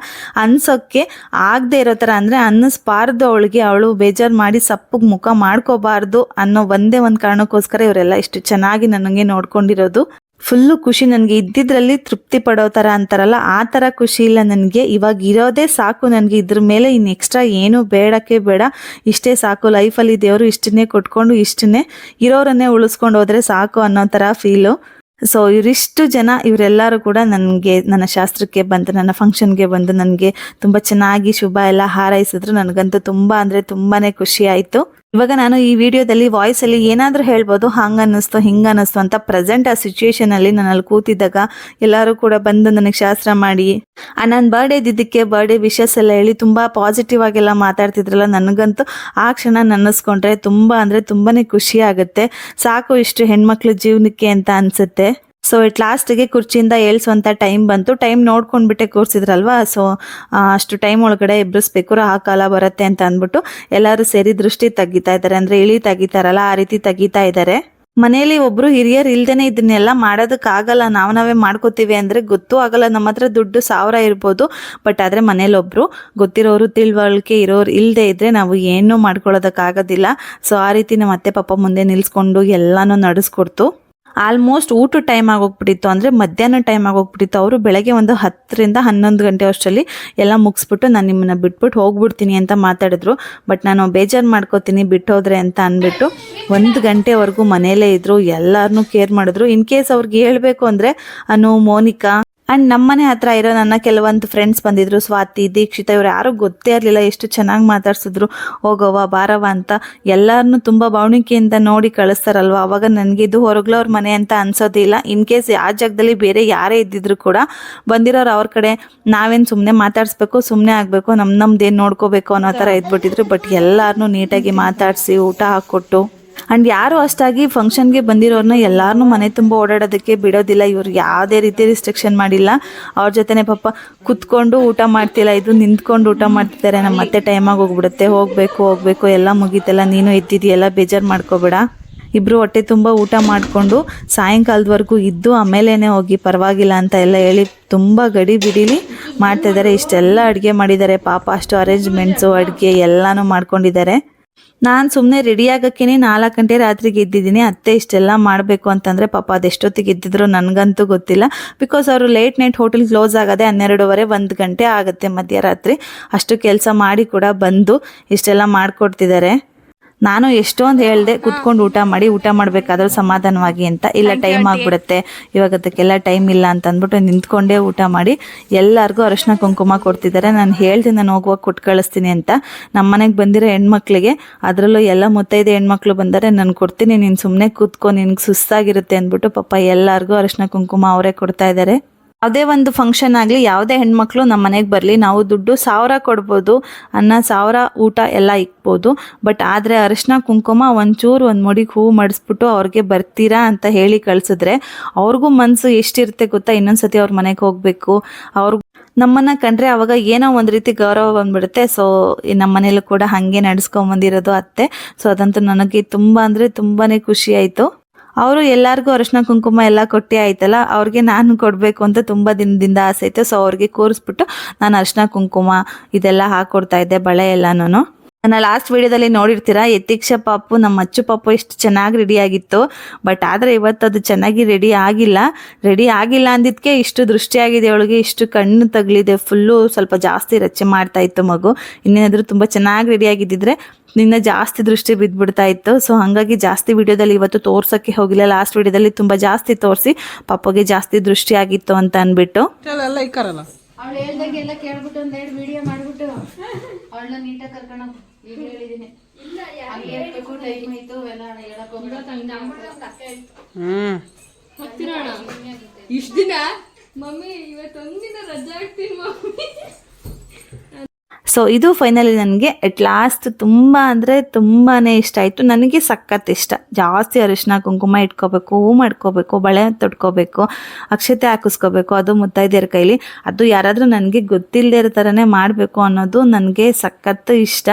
ಅನ್ಸೋಕ್ಕೆ ಆಗದೆ ಇರೋ ಥರ ಅಂದರೆ ಅನ್ನಿಸ್ಬಾರ್ದು ಅವಳಿಗೆ, ಅವಳು ಬೇಜಾರು ಮಾಡಿ ಸಪ್ಪಗೆ ಮುಖ ಮಾಡ್ಕೋಬಾರ್ದು ಅನ್ನೋ ಒಂದೇ ಒಂದು ಕಾರಣಕ್ಕೋಸ್ಕರ ಇವರೆಲ್ಲ ಇಷ್ಟು ಚೆನ್ನಾಗಿ ನನಗೆ ನೋಡ್ಕೊಂಡಿರೋದು. ಫುಲ್ಲು ಖುಷಿ ನನಗೆ, ಇದ್ದಿದ್ರಲ್ಲಿ ತೃಪ್ತಿ ಪಡೋ ಥರ ಅಂತಾರಲ್ಲ ಆ ಥರ ಖುಷಿ ಇಲ್ಲ ನನಗೆ. ಇವಾಗ ಇರೋದೇ ಸಾಕು ನನಗೆ, ಇದ್ರ ಮೇಲೆ ಇನ್ನು ಎಕ್ಸ್ಟ್ರಾ ಏನೂ ಬೇಡಕ್ಕೆ ಬೇಡ, ಇಷ್ಟೇ ಸಾಕು. ಲೈಫಲ್ಲಿ ದೇವರು ಇಷ್ಟನ್ನೇ ಕೊಟ್ಕೊಂಡು ಇಷ್ಟನ್ನೇ ಇರೋರನ್ನೇ ಉಳಿಸ್ಕೊಂಡು ಹೋದರೆ ಸಾಕು ಅನ್ನೋ ಥರ ಫೀಲು. ಸೊ ಇವರಿಷ್ಟು ಜನ ಇವರೆಲ್ಲರೂ ಕೂಡ ನನಗೆ ನನ್ನ ಶಾಸ್ತ್ರಕ್ಕೆ ಬಂದು, ನನ್ನ ಫಂಕ್ಷನ್ಗೆ ಬಂದು ನನಗೆ ತುಂಬ ಚೆನ್ನಾಗಿ ಶುಭ ಎಲ್ಲ ಹಾರೈಸಿದ್ರು. ನನಗಂತೂ ತುಂಬ ಅಂದರೆ ತುಂಬಾ ಖುಷಿ ಆಯಿತು. ಇವಾಗ ನಾನು ಈ ವಿಡಿಯೋದಲ್ಲಿ ವಾಯ್ಸಲ್ಲಿ ಏನಾದರೂ ಹೇಳ್ಬೋದು, ಹಂಗೆ ಅನ್ನಿಸ್ತು ಹಿಂಗೆ ಅನ್ನಿಸ್ತು ಅಂತ. ಪ್ರೆಸೆಂಟ್ ಆ ಸಿಚುವೇಶನಲ್ಲಿ ನಾನು ಅಲ್ಲಿ ಕೂತಿದ್ದಾಗ ಎಲ್ಲರೂ ಕೂಡ ಬಂದು ನನಗೆ ಶಾಸ್ತ್ರ ಮಾಡಿ ನನ್ನ ಬರ್ಡೇ ಇದ್ದಿದ್ದಕ್ಕೆ ಬರ್ಡೇ ವಿಶಸ್ ಎಲ್ಲ ಹೇಳಿ ತುಂಬ ಪಾಸಿಟಿವ್ ಆಗೆಲ್ಲ ಮಾತಾಡ್ತಿದ್ರಲ್ಲ, ನನಗಂತೂ ಆ ಕ್ಷಣ ನೆನೆಸ್ಕೊಂಡ್ರೆ ತುಂಬ ಅಂದರೆ ತುಂಬಾ ಖುಷಿ ಆಗುತ್ತೆ. ಸಾಕು ಇಷ್ಟು ಹೆಣ್ಮಕ್ಳ ಜೀವನಕ್ಕೆ ಅಂತ ಅನಿಸುತ್ತೆ. ಸೊ ಇಟ್ ಲಾಸ್ಟಿಗೆ ಕುರ್ಚಿಯಿಂದ ಏಳ್ಸುವಂಥ ಟೈಮ್ ಬಂತು. ಟೈಮ್ ನೋಡ್ಕೊಂಡ್ಬಿಟ್ಟೆ ಕೂರಿಸಿದ್ರಲ್ವಾ, ಸೊ ಅಷ್ಟು ಟೈಮ್ ಒಳಗಡೆ ಎಬ್ಬಿಸ್ಬೇಕು, ಆ ಕಾಲ ಬರುತ್ತೆ ಅಂತ ಅಂದ್ಬಿಟ್ಟು ಎಲ್ಲರೂ ಸೇರಿ ದೃಷ್ಟಿ ತೆಗಿತಾ ಇದ್ದಾರೆ. ಅಂದರೆ ಇಳಿ ತೆಗಿತಾರಲ್ಲ ಆ ರೀತಿ ತೆಗಿತಾ ಇದ್ದಾರೆ. ಮನೆಯಲ್ಲಿ ಒಬ್ರು ಹಿರಿಯರು ಇಲ್ದೇನೆ ಇದನ್ನೆಲ್ಲ ಮಾಡೋದಕ್ಕಾಗಲ್ಲ, ನಾವೇ ಮಾಡ್ಕೋತೀವಿ ಅಂದರೆ ಗೊತ್ತೂ ಆಗಲ್ಲ. ನಮ್ಮ ಹತ್ರ ದುಡ್ಡು 1000 ಇರ್ಬೋದು, ಬಟ್ ಆದರೆ ಮನೇಲಿ ಒಬ್ರು ಗೊತ್ತಿರೋರು ತಿಳುವಳಿಕೆ ಇರೋರು ಇಲ್ಲದೆ ಇದ್ದರೆ ನಾವು ಏನೂ ಮಾಡ್ಕೊಳ್ಳೋದಕ್ಕಾಗೋದಿಲ್ಲ. ಸೊ ಆ ರೀತಿ ನಮ್ಮ ಅತ್ತೆ ಪಾಪ ಮುಂದೆ ನಿಲ್ಲಿಸ್ಕೊಂಡು ಎಲ್ಲನೂ ನಡೆಸ್ಕೊಡ್ತು. ಆಲ್ಮೋಸ್ಟ್ ಊಟ ಟೈಮ್ ಆಗೋಗ್ಬಿಟ್ಟಿತ್ತು, ಅಂದರೆ ಮಧ್ಯಾಹ್ನ ಟೈಮ್ ಆಗೋಗ್ಬಿಟ್ಟಿತ್ತು. ಅವರು ಬೆಳಗ್ಗೆ ಒಂದು 10ರಿಂದ 11 ಗಂಟೆ ಅಷ್ಟರಲ್ಲಿ ಎಲ್ಲ ಮುಗಿಸ್ಬಿಟ್ಟು ನಾನು ನಿಮ್ಮನ್ನು ಬಿಟ್ಬಿಟ್ಟು ಹೋಗ್ಬಿಡ್ತೀನಿ ಅಂತ ಮಾತಾಡಿದ್ರು. ಬಟ್ ನಾನು ಬೇಜಾರು ಮಾಡ್ಕೋತೀನಿ ಬಿಟ್ಟು ಹೋದ್ರೆ ಅಂತ ಅಂದ್ಬಿಟ್ಟು 1 ಗಂಟೆವರೆಗೂ ಮನೆಯಲ್ಲೇ ಇದ್ದರು, ಎಲ್ಲರನ್ನೂ ಕೇರ್ ಮಾಡಿದ್ರು. ಇನ್ ಕೇಸ್ ಅವ್ರಿಗೆ ಹೇಳಬೇಕು ಅಂದರೆ ಮೋನಿಕಾ ಆ್ಯಂಡ್ ನಮ್ಮನೆ ಹತ್ರ ಇರೋ ನನ್ನ ಕೆಲವೊಂದು ಫ್ರೆಂಡ್ಸ್ ಬಂದಿದ್ರು, ಸ್ವಾತಿ, ದೀಕ್ಷಿತ, ಇವ್ರು ಯಾರೂ ಗೊತ್ತೇ ಇರಲಿಲ್ಲ. ಎಷ್ಟು ಚೆನ್ನಾಗಿ ಮಾತಾಡ್ಸಿದ್ರು, ಹೋಗವ್ವ ಬಾರವ ಅಂತ. ಎಲ್ಲರನ್ನೂ ತುಂಬ ಭಾವಣಿಕೆಯಿಂದ ನೋಡಿ ಕಳಿಸ್ತಾರಲ್ವ, ಅವಾಗ ನನಗೆ ಇದು ಹೊರಗ್ಲವ್ರ ಮನೆ ಅಂತ ಅನ್ಸೋದಿಲ್ಲ. ಇನ್ ಕೇಸ್ ಆ ಜಾಗದಲ್ಲಿ ಬೇರೆ ಯಾರೇ ಇದ್ದಿದ್ರು ಕೂಡ ಬಂದಿರೋರು ಅವ್ರ ಕಡೆ ನಾವೇನು ಸುಮ್ಮನೆ ಮಾತಾಡಿಸ್ಬೇಕು, ಸುಮ್ಮನೆ ಆಗಬೇಕು, ನಮ್ದೇನು ನೋಡ್ಕೋಬೇಕು ಅನ್ನೋ ಥರ ಇದ್ಬಿಟ್ಟಿದ್ರು. ಬಟ್ ಎಲ್ಲರನ್ನೂ ನೀಟಾಗಿ ಮಾತಾಡಿಸಿ ಊಟ ಹಾಕ್ಕೊಟ್ಟು, ಆ್ಯಂಡ್ ಯಾರು ಅಷ್ಟಾಗಿ ಫಂಕ್ಷನ್ಗೆ ಬಂದಿರೋರನ್ನ ಎಲ್ಲರನ್ನೂ ಮನೆ ತುಂಬ ಓಡಾಡೋದಕ್ಕೆ ಬಿಡೋದಿಲ್ಲ. ಇವ್ರು ಯಾವುದೇ ರೀತಿ ರಿಸ್ಟ್ರಿಕ್ಷನ್ ಮಾಡಿಲ್ಲ. ಅವ್ರ ಜೊತೆನೆ ಪಾಪ ಕುತ್ಕೊಂಡು ಊಟ ಮಾಡ್ತಿಲ್ಲ, ಇದು ನಿಂತ್ಕೊಂಡು ಊಟ ಮಾಡ್ತಿದ್ದಾರೆ. ನಮ್ಮ ಮತ್ತೆ ಟೈಮಾಗಿ ಹೋಗ್ಬಿಡುತ್ತೆ, ಹೋಗಬೇಕು ಎಲ್ಲ ಮುಗೀತಲ್ಲ, ನೀನು ಎದ್ದಿದೆಯಲ್ಲ, ಬೇಜಾರು ಮಾಡ್ಕೋಬೇಡ. ಇಬ್ಬರು ಹೊಟ್ಟೆ ತುಂಬ ಊಟ ಮಾಡಿಕೊಂಡು ಸಾಯಂಕಾಲದವರೆಗೂ ಇದ್ದು ಆಮೇಲೆ ಹೋಗಿ ಪರವಾಗಿಲ್ಲ ಅಂತ ಎಲ್ಲ ಹೇಳಿ ತುಂಬ ಗಡಿ ಬಿಡಿಲಿ ಮಾಡ್ತಾಯಿದ್ದಾರೆ. ಇಷ್ಟೆಲ್ಲ ಅಡುಗೆ ಮಾಡಿದ್ದಾರೆ ಪಾಪ, ಅಷ್ಟು ಅರೇಂಜ್ಮೆಂಟ್ಸು ಅಡುಗೆ ಎಲ್ಲನೂ ಮಾಡ್ಕೊಂಡಿದ್ದಾರೆ. ನಾನು ಸುಮ್ಮನೆ ರೆಡಿ ಆಗೋಕ್ಕೇ 4 ಗಂಟೆ ರಾತ್ರಿಗೆ ಎದ್ದಿದ್ದೀನಿ. ಅತ್ತೆ ಇಷ್ಟೆಲ್ಲ ಮಾಡಬೇಕು ಅಂತಂದರೆ ಪಾಪ ಅದೆಷ್ಟೊತ್ತಿಗೆ ಎದ್ದಿದ್ರು ನನಗಂತೂ ಗೊತ್ತಿಲ್ಲ. ಬಿಕಾಸ್ ಅವರು ಲೇಟ್ ನೈಟ್ ಹೋಟೆಲ್ ಕ್ಲೋಸ್ ಆಗೋದೆ 12:30 1 ಗಂಟೆ ಆಗುತ್ತೆ ಮಧ್ಯರಾತ್ರಿ. ಅಷ್ಟು ಕೆಲಸ ಮಾಡಿ ಕೂಡ ಬಂದು ಇಷ್ಟೆಲ್ಲ ಮಾಡಿಕೊಡ್ತಿದ್ದಾರೆ. ನಾನು ಎಷ್ಟೊಂದು ಹೇಳಿದೆ ಕುತ್ಕೊಂಡು ಊಟ ಮಾಡಬೇಕಾದ್ರೂ ಸಮಾಧಾನವಾಗಿ ಅಂತ. ಇಲ್ಲ ಟೈಮ್ ಆಗಿಬಿಡುತ್ತೆ, ಇವಾಗ ಅದಕ್ಕೆಲ್ಲ ಟೈಮ್ ಇಲ್ಲ ಅಂತ ಅಂದ್ಬಿಟ್ಟು ನಿಂತ್ಕೊಂಡೇ ಊಟ ಮಾಡಿ ಎಲ್ಲರಿಗೂ ಅರಿಶಿನ ಕುಂಕುಮ ಕೊಡ್ತಿದ್ದಾರೆ. ನಾನು ಹೇಳ್ದೆ ನಾನು ಹೋಗುವಾಗ ಕೊಟ್ಟು ಕಳಿಸ್ತೀನಿ ಅಂತ. ನಮ್ಮ ಮನೆಗೆ ಬಂದಿರೋ ಹೆಣ್ಮಕ್ಳಿಗೆ, ಅದರಲ್ಲೂ ಎಲ್ಲ ಮುತ್ತೈದೆ ಹೆಣ್ಮಕ್ಳು ಬಂದರೆ ನಾನು ಕೊಡ್ತೀನಿ, ನೀನು ಸುಮ್ಮನೆ ಕೂತ್ಕೊ, ನಿನ್ಗೆ ಸುಸ್ತಾಗಿರುತ್ತೆ ಅಂದ್ಬಿಟ್ಟು ಪಾಪ ಎಲ್ಲರಿಗೂ ಅರಿಶಿನ ಕುಂಕುಮ ಅವರೇ ಕೊಡ್ತಾ ಇದ್ದಾರೆ. ಯಾವುದೇ ಒಂದು ಫಂಕ್ಷನ್ ಆಗಲಿ, ಯಾವುದೇ ಹೆಣ್ಮಕ್ಳು ನಮ್ಮ ಮನೆಗೆ ಬರಲಿ, ನಾವು ದುಡ್ಡು 1000 ಕೊಡ್ಬೋದು, ಅನ್ನ 1000 ಊಟ ಎಲ್ಲ ಇಕ್ಬೋದು. ಬಟ್ ಆದರೆ ಅರಿಶಿನ ಕುಂಕುಮ ಒಂದು ಮುಡಿಗೆ ಹೂವು ಮಾಡಿಸ್ಬಿಟ್ಟು ಅವ್ರಿಗೆ ಬರ್ತೀರಾ ಅಂತ ಹೇಳಿ ಕಳಿಸಿದ್ರೆ ಅವ್ರಿಗೂ ಮನಸ್ಸು ಎಷ್ಟಿರುತ್ತೆ ಗೊತ್ತಾ. ಇನ್ನೊಂದ್ಸತಿ ಅವ್ರ ಮನೆಗೆ ಹೋಗಬೇಕು, ಅವ್ರಿಗೆ ನಮ್ಮನ್ನು ಕಂಡ್ರೆ ಅವಾಗ ಏನೋ ಒಂದು ರೀತಿ ಗೌರವ ಬಂದ್ಬಿಡುತ್ತೆ. ಸೊ ನಮ್ಮ ಮನೇಲೂ ಕೂಡ ಹಾಗೆ ನಡೆಸ್ಕೊಂಬಂದಿರೋದು ಅತ್ತೆ. ಸೊ ಅದಂತೂ ನನಗೆ ತುಂಬ ಅಂದರೆ ತುಂಬಾ ಖುಷಿ ಆಯಿತು. ಅವರು ಎಲ್ಲರಿಗೂ ಅರಿಶಿನ ಕುಂಕುಮ ಎಲ್ಲ ಕೊಟ್ಟೆ ಆಯ್ತಲ್ಲ, ಅವ್ರಿಗೆ ನಾನು ಕೊಡಬೇಕು ಅಂತ ತುಂಬ ದಿನದಿಂದ ಆಸೆ ಇತ್ತು. ಸೊ ಅವ್ರಿಗೆ ಕೂರಿಸ್ಬಿಟ್ಟು ನಾನು ಅರಿಶಿನ ಕುಂಕುಮ ಇದೆಲ್ಲ ಹಾಕ್ಕೊಡ್ತಾ ಇದ್ದೆ, ಬಳೆ ಎಲ್ಲನೂ. ನನ್ನ ಲಾಸ್ಟ್ ವಿಡಿಯೋದಲ್ಲಿ ನೋಡಿರ್ತೀರಾ, ಯತೀಕ್ಷ ಪಾಪು, ನಮ್ಮ ಅಚ್ಚು ಪಾಪು ಎಷ್ಟು ಚೆನ್ನಾಗಿ ರೆಡಿಯಾಗಿತ್ತು. ಬಟ್ ಆದರೆ ಇವತ್ತು ಅದು ಚೆನ್ನಾಗಿ ರೆಡಿ ಆಗಿಲ್ಲ ಅಂದಿದ್ದಕ್ಕೆ ಇಷ್ಟು ದೃಷ್ಟಿಯಾಗಿದೆ ಅವಳಿಗೆ, ಇಷ್ಟು ಕಣ್ಣು ತಗಲಿದೆ, ಫುಲ್ಲು ಸ್ವಲ್ಪ ಜಾಸ್ತಿ ರಚ್ಚೆ ಮಾಡ್ತಾ ಇತ್ತು ಮಗು. ಇನ್ನೇನಾದರೂ ತುಂಬ ಚೆನ್ನಾಗಿ ರೆಡಿಯಾಗಿದ್ದಿದ್ರೆ ನಿನ್ನ ಜಾಸ್ತಿ ದೃಷ್ಟಿ ಬಿದ್ದುಬಿಡ್ತಾ ಇತ್ತು. ಸೊ ಹಾಗಾಗಿ ಜಾಸ್ತಿ ವಿಡಿಯೋದಲ್ಲಿ ಇವತ್ತು ತೋರ್ಸೋಕ್ಕೆ ಹೋಗಿಲ್ಲ. ಲಾಸ್ಟ್ ವಿಡಿಯೋದಲ್ಲಿ ತುಂಬ ಜಾಸ್ತಿ ತೋರಿಸಿ ಪಾಪಗೆ ಜಾಸ್ತಿ ದೃಷ್ಟಿ ಆಗಿತ್ತು ಅಂತ ಅಂದ್ಬಿಟ್ಟು ಅವಳು ಹೇಳ್ದಾಗೆಲ್ಲ ಕೇಳ್ಬಿಟ್ಟು ಒಂದೆರಡು ವಿಡಿಯೋ ಮಾಡ್ಬಿಟ್ಟು ಅವಳನ್ನ ನೀಟಾಗಿ ಕರ್ಕೊಂಡು ಈಗ ಹೇಳಿದೀನಿ. ಟೈಮ್ ಆಯ್ತು ಇಷ್ಟ ದಿನ ಮಮ್ಮಿ ಇವತ್ತೊಂದಿನ ರಜಾ ಆಗ್ತೀನಿ ಮಮ್ಮಿ. ಸೊ ಇದು ಫೈನಲಿ ನನಗೆ ಎಟ್ ಲಾಸ್ಟ್ ತುಂಬ ಅಂದರೆ ತುಂಬಾ ಇಷ್ಟ ಆಯಿತು. ನನಗೆ ಸಖತ್ ಇಷ್ಟ. ಜಾಸ್ತಿ ಅರಿಶಿನ ಕುಂಕುಮ ಇಟ್ಕೋಬೇಕು, ಹೂ ಮಾಡ್ಕೋಬೇಕು, ಬಳೆ ತೊಟ್ಕೋಬೇಕು, ಅಕ್ಷತೆ ಹಾಕಿಸ್ಕೋಬೇಕು, ಅದು ಮುತ್ತೈದೆಯರ ಕೈಲಿ. ಅದು ಯಾರಾದರೂ ನನಗೆ ಗೊತ್ತಿಲ್ಲದೆ ಇರೋ ಥರನೇ ಮಾಡಬೇಕು ಅನ್ನೋದು ನನಗೆ ಸಖತ್ ಇಷ್ಟ.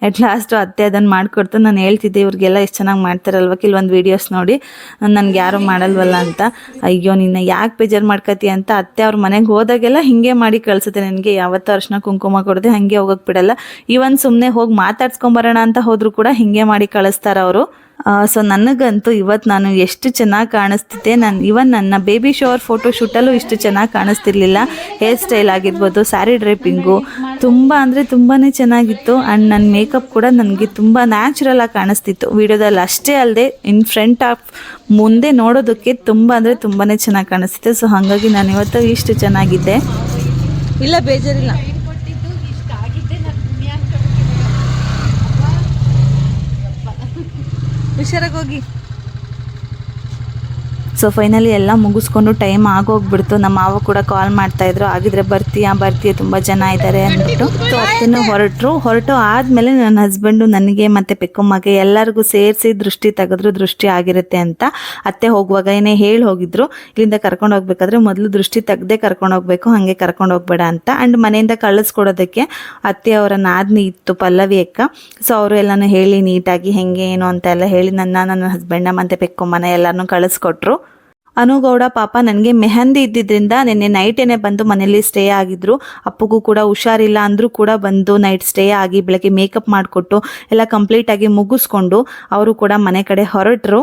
ಎಟ್ ಲಾಸ್ಟು ಅತ್ತೆ ಅದನ್ನು ಮಾಡಿಕೊಡ್ತು. ನಾನು ಹೇಳ್ತಿದ್ದೆ ಇವ್ರಿಗೆಲ್ಲ ಎಷ್ಟು ಚೆನ್ನಾಗಿ ಮಾಡ್ತಾರಲ್ವ ಕೆಲವೊಂದು ವೀಡಿಯೋಸ್ ನೋಡಿ, ನನಗೆ ಯಾರು ಮಾಡಲ್ವಲ್ಲ ಅಂತ. ಅಯ್ಯೋ ನಿನ್ನ ಯಾಕೆ ಬೇಜಾರು ಮಾಡ್ಕೊತೀಯ ಅಂತ ಅತ್ತೆ ಅವ್ರ ಮನೆಗೆ ಹೋದಾಗೆಲ್ಲ ಹಿಂಗೆ ಮಾಡಿ ಕಳಿಸುತ್ತೆ. ನನಗೆ ಯಾವತ್ತೂ ಅರಿಶಿನ ಕುಂಕುಮ ಕೊಡದೆ ಹಾಗೆ ಹೋಗಕ್ಕೆ ಬಿಡಲ್ಲ. ಈವನ್ ಸುಮ್ಮನೆ ಹೋಗಿ ಮಾತಾಡ್ಸ್ಕೊಂಬರೋಣ ಅಂತ ಹೋದ್ರು ಕೂಡ ಹಿಂಗೆ ಮಾಡಿ ಕಳಿಸ್ತಾರೆ ಅವರು. ಸೊ ನನಗಂತೂ ಇವತ್ತು ನಾನು ಎಷ್ಟು ಚೆನ್ನಾಗಿ ಕಾಣಿಸ್ತಿದ್ದೆ. ನನ್ನ ಬೇಬಿ ಶವರ್ ಫೋಟೋ ಶೂಟಲ್ಲೂ ಇಷ್ಟು ಚೆನ್ನಾಗಿ ಕಾಣಿಸ್ತಿರ್ಲಿಲ್ಲ. ಹೇರ್ ಸ್ಟೈಲ್ ಆಗಿರ್ಬೋದು, ಸ್ಯಾರಿ ಡ್ರೈಪಿಂಗು ತುಂಬ ಅಂದರೆ ತುಂಬಾ ಚೆನ್ನಾಗಿತ್ತು. ಆ್ಯಂಡ್ ನನ್ನ ಮೇಕಪ್ ಕೂಡ ನನಗೆ ತುಂಬ ನ್ಯಾಚುರಲ್ ಆಗಿ ಕಾಣಿಸ್ತಿತ್ತು ವಿಡಿಯೋದಲ್ಲಿ ಅಷ್ಟೇ ಅಲ್ಲದೆ ಇನ್ ಫ್ರಂಟ್ ಆಫ್ ಮುಂದೆ ನೋಡೋದಕ್ಕೆ ತುಂಬ ಅಂದರೆ ತುಂಬಾ ಚೆನ್ನಾಗಿ ಕಾಣಿಸ್ತಿತ್ತು. ಸೊ ಹಾಗಾಗಿ ನಾನು ಇವತ್ತು ಇಷ್ಟು ಚೆನ್ನಾಗಿದ್ದೆ. ಇಲ್ಲ ಬೇಜಾರಿಲ್ಲ, ಹುಷಾರಾಗಿ ಹೋಗಿ. ಸೊ ಫೈನಲಿ ಎಲ್ಲ ಮುಗಿಸ್ಕೊಂಡು ಟೈಮ್ ಆಗೋಗ್ಬಿಡ್ತು. ನಮ್ಮ ಮಾವ ಕೂಡ ಕಾಲ್ ಮಾಡ್ತಾಯಿದ್ರು, ಆಗಿದ್ರೆ ಬರ್ತೀಯಾ ತುಂಬ ಜನ ಇದ್ದಾರೆ ಅಂದ್ಬಿಟ್ಟು. ಸೊ ಅತ್ತೆನೂ ಹೊರಟು ಆದಮೇಲೆ ನನ್ನ ಹಸ್ಬೆಂಡು ನನಗೆ ಮತ್ತು ಪೆಕ್ಕಮ್ಮಗೆ ಎಲ್ಲರಿಗೂ ಸೇರಿಸಿ ದೃಷ್ಟಿ ತೆಗೆದ್ರು, ದೃಷ್ಟಿ ಆಗಿರುತ್ತೆ ಅಂತ. ಅತ್ತೆ ಹೋಗುವಾಗ ಏನೇ ಹೇಳಿ ಹೋಗಿದ್ರು, ಇಲ್ಲಿಂದ ಕರ್ಕೊಂಡು ಹೋಗ್ಬೇಕಾದ್ರೆ ಮೊದಲು ದೃಷ್ಟಿ ತೆಗ್ದೇ ಕರ್ಕೊಂಡು ಹೋಗ್ಬೇಕು, ಹಾಗೆ ಕರ್ಕೊಂಡು ಹೋಗ್ಬೇಡ ಅಂತ. ಆ್ಯಂಡ್ ಮನೆಯಿಂದ ಕಳಿಸ್ಕೊಡೋದಕ್ಕೆ ಅತ್ತೆ ಅವರ ನಾದ್ನಿ ಇತ್ತು, ಪಲ್ಲವಿ ಅಕ್ಕ. ಸೊ ಅವರು ಎಲ್ಲನೂ ಹೇಳಿ ನೀಟಾಗಿ ಹೆಂಗೆ ಏನು ಅಂತ ಎಲ್ಲ ಹೇಳಿ ನನ್ನ ಹಸ್ಬೆಂಡ ಮತ್ತು ಪೆಕ್ಕಮ್ಮನ ಎಲ್ಲರನ್ನೂ ಕಳಿಸ್ಕೊಟ್ರು. ಅನುಗೌಡ ಪಾಪ ನನಗೆ ಮೆಹಂದಿ ಇದ್ದಿದ್ದರಿಂದ ನಿನ್ನೆ ನೈಟೇನೆ ಬಂದು ಮನೇಲಿ ಸ್ಟೇ ಆಗಿದ್ರು. ಅಪ್ಪಗೂ ಕೂಡ ಹುಷಾರಿಲ್ಲ ಅಂದರೂ ಕೂಡ ಬಂದು ನೈಟ್ ಸ್ಟೇ ಆಗಿ ಬೆಳಗ್ಗೆ ಮೇಕಪ್ ಮಾಡಿಕೊಟ್ಟು ಎಲ್ಲ ಕಂಪ್ಲೀಟಾಗಿ ಮುಗಿಸ್ಕೊಂಡು ಅವರು ಕೂಡ ಮನೆ ಕಡೆ ಹೊರಟರು.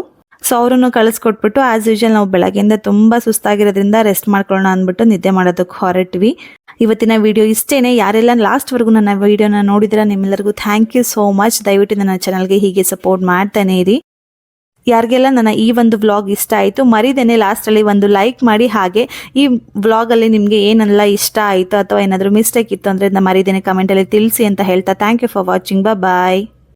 ಸೊ ಅವರನ್ನು ಕಳಿಸ್ಕೊಟ್ಬಿಟ್ಟು ಆ್ಯಸ್ ಯೂಶುವಲ್ ನಾವು ಬೆಳಗ್ಗೆಯಿಂದ ತುಂಬ ಸುಸ್ತಾಗಿರೋದ್ರಿಂದ ರೆಸ್ಟ್ ಮಾಡ್ಕೊಳ್ಳೋಣ ಅಂದ್ಬಿಟ್ಟು ನಿದ್ದೆ ಮಾಡೋದಕ್ಕೆ ಹೊರಟ್ವಿ. ಇವತ್ತಿನ ವಿಡಿಯೋ ಇಷ್ಟೇನೆ. ಯಾರೆಲ್ಲ ಲಾಸ್ಟ್ವರೆಗೂ ನನ್ನ ವಿಡಿಯೋನ ನೋಡಿದ್ರೆ ನಿಮ್ಮೆಲ್ಲರಿಗೂ ಥ್ಯಾಂಕ್ ಯು ಸೋ ಮಚ್. ದಯವಿಟ್ಟು ನನ್ನ ಚಾನಲ್ಗೆ ಹೀಗೆ ಸಪೋರ್ಟ್ ಮಾಡ್ತಾನೆ ಇರಿ. ಯಾರಿಗೆಲ್ಲ ನನ್ನ ಈ ಒಂದು ವ್ಲಾಗ್ ಇಷ್ಟ ಆಯಿತು ಮರಿದೇನೆ ಲಾಸ್ಟಲ್ಲಿ ಒಂದು ಲೈಕ್ ಮಾಡಿ. ಹಾಗೆ ಈ ವ್ಲಾಗಲ್ಲಿ ನಿಮಗೆ ಏನೆಲ್ಲ ಇಷ್ಟ ಆಯಿತು ಅಥವಾ ಏನಾದರೂ ಮಿಸ್ಟೇಕ್ ಇತ್ತು ಅಂದರೆ ಮರಿದೇನೆ ಕಮೆಂಟಲ್ಲಿ ತಿಳಿಸಿ ಅಂತ ಹೇಳ್ತಾ thank you for watching. Bye.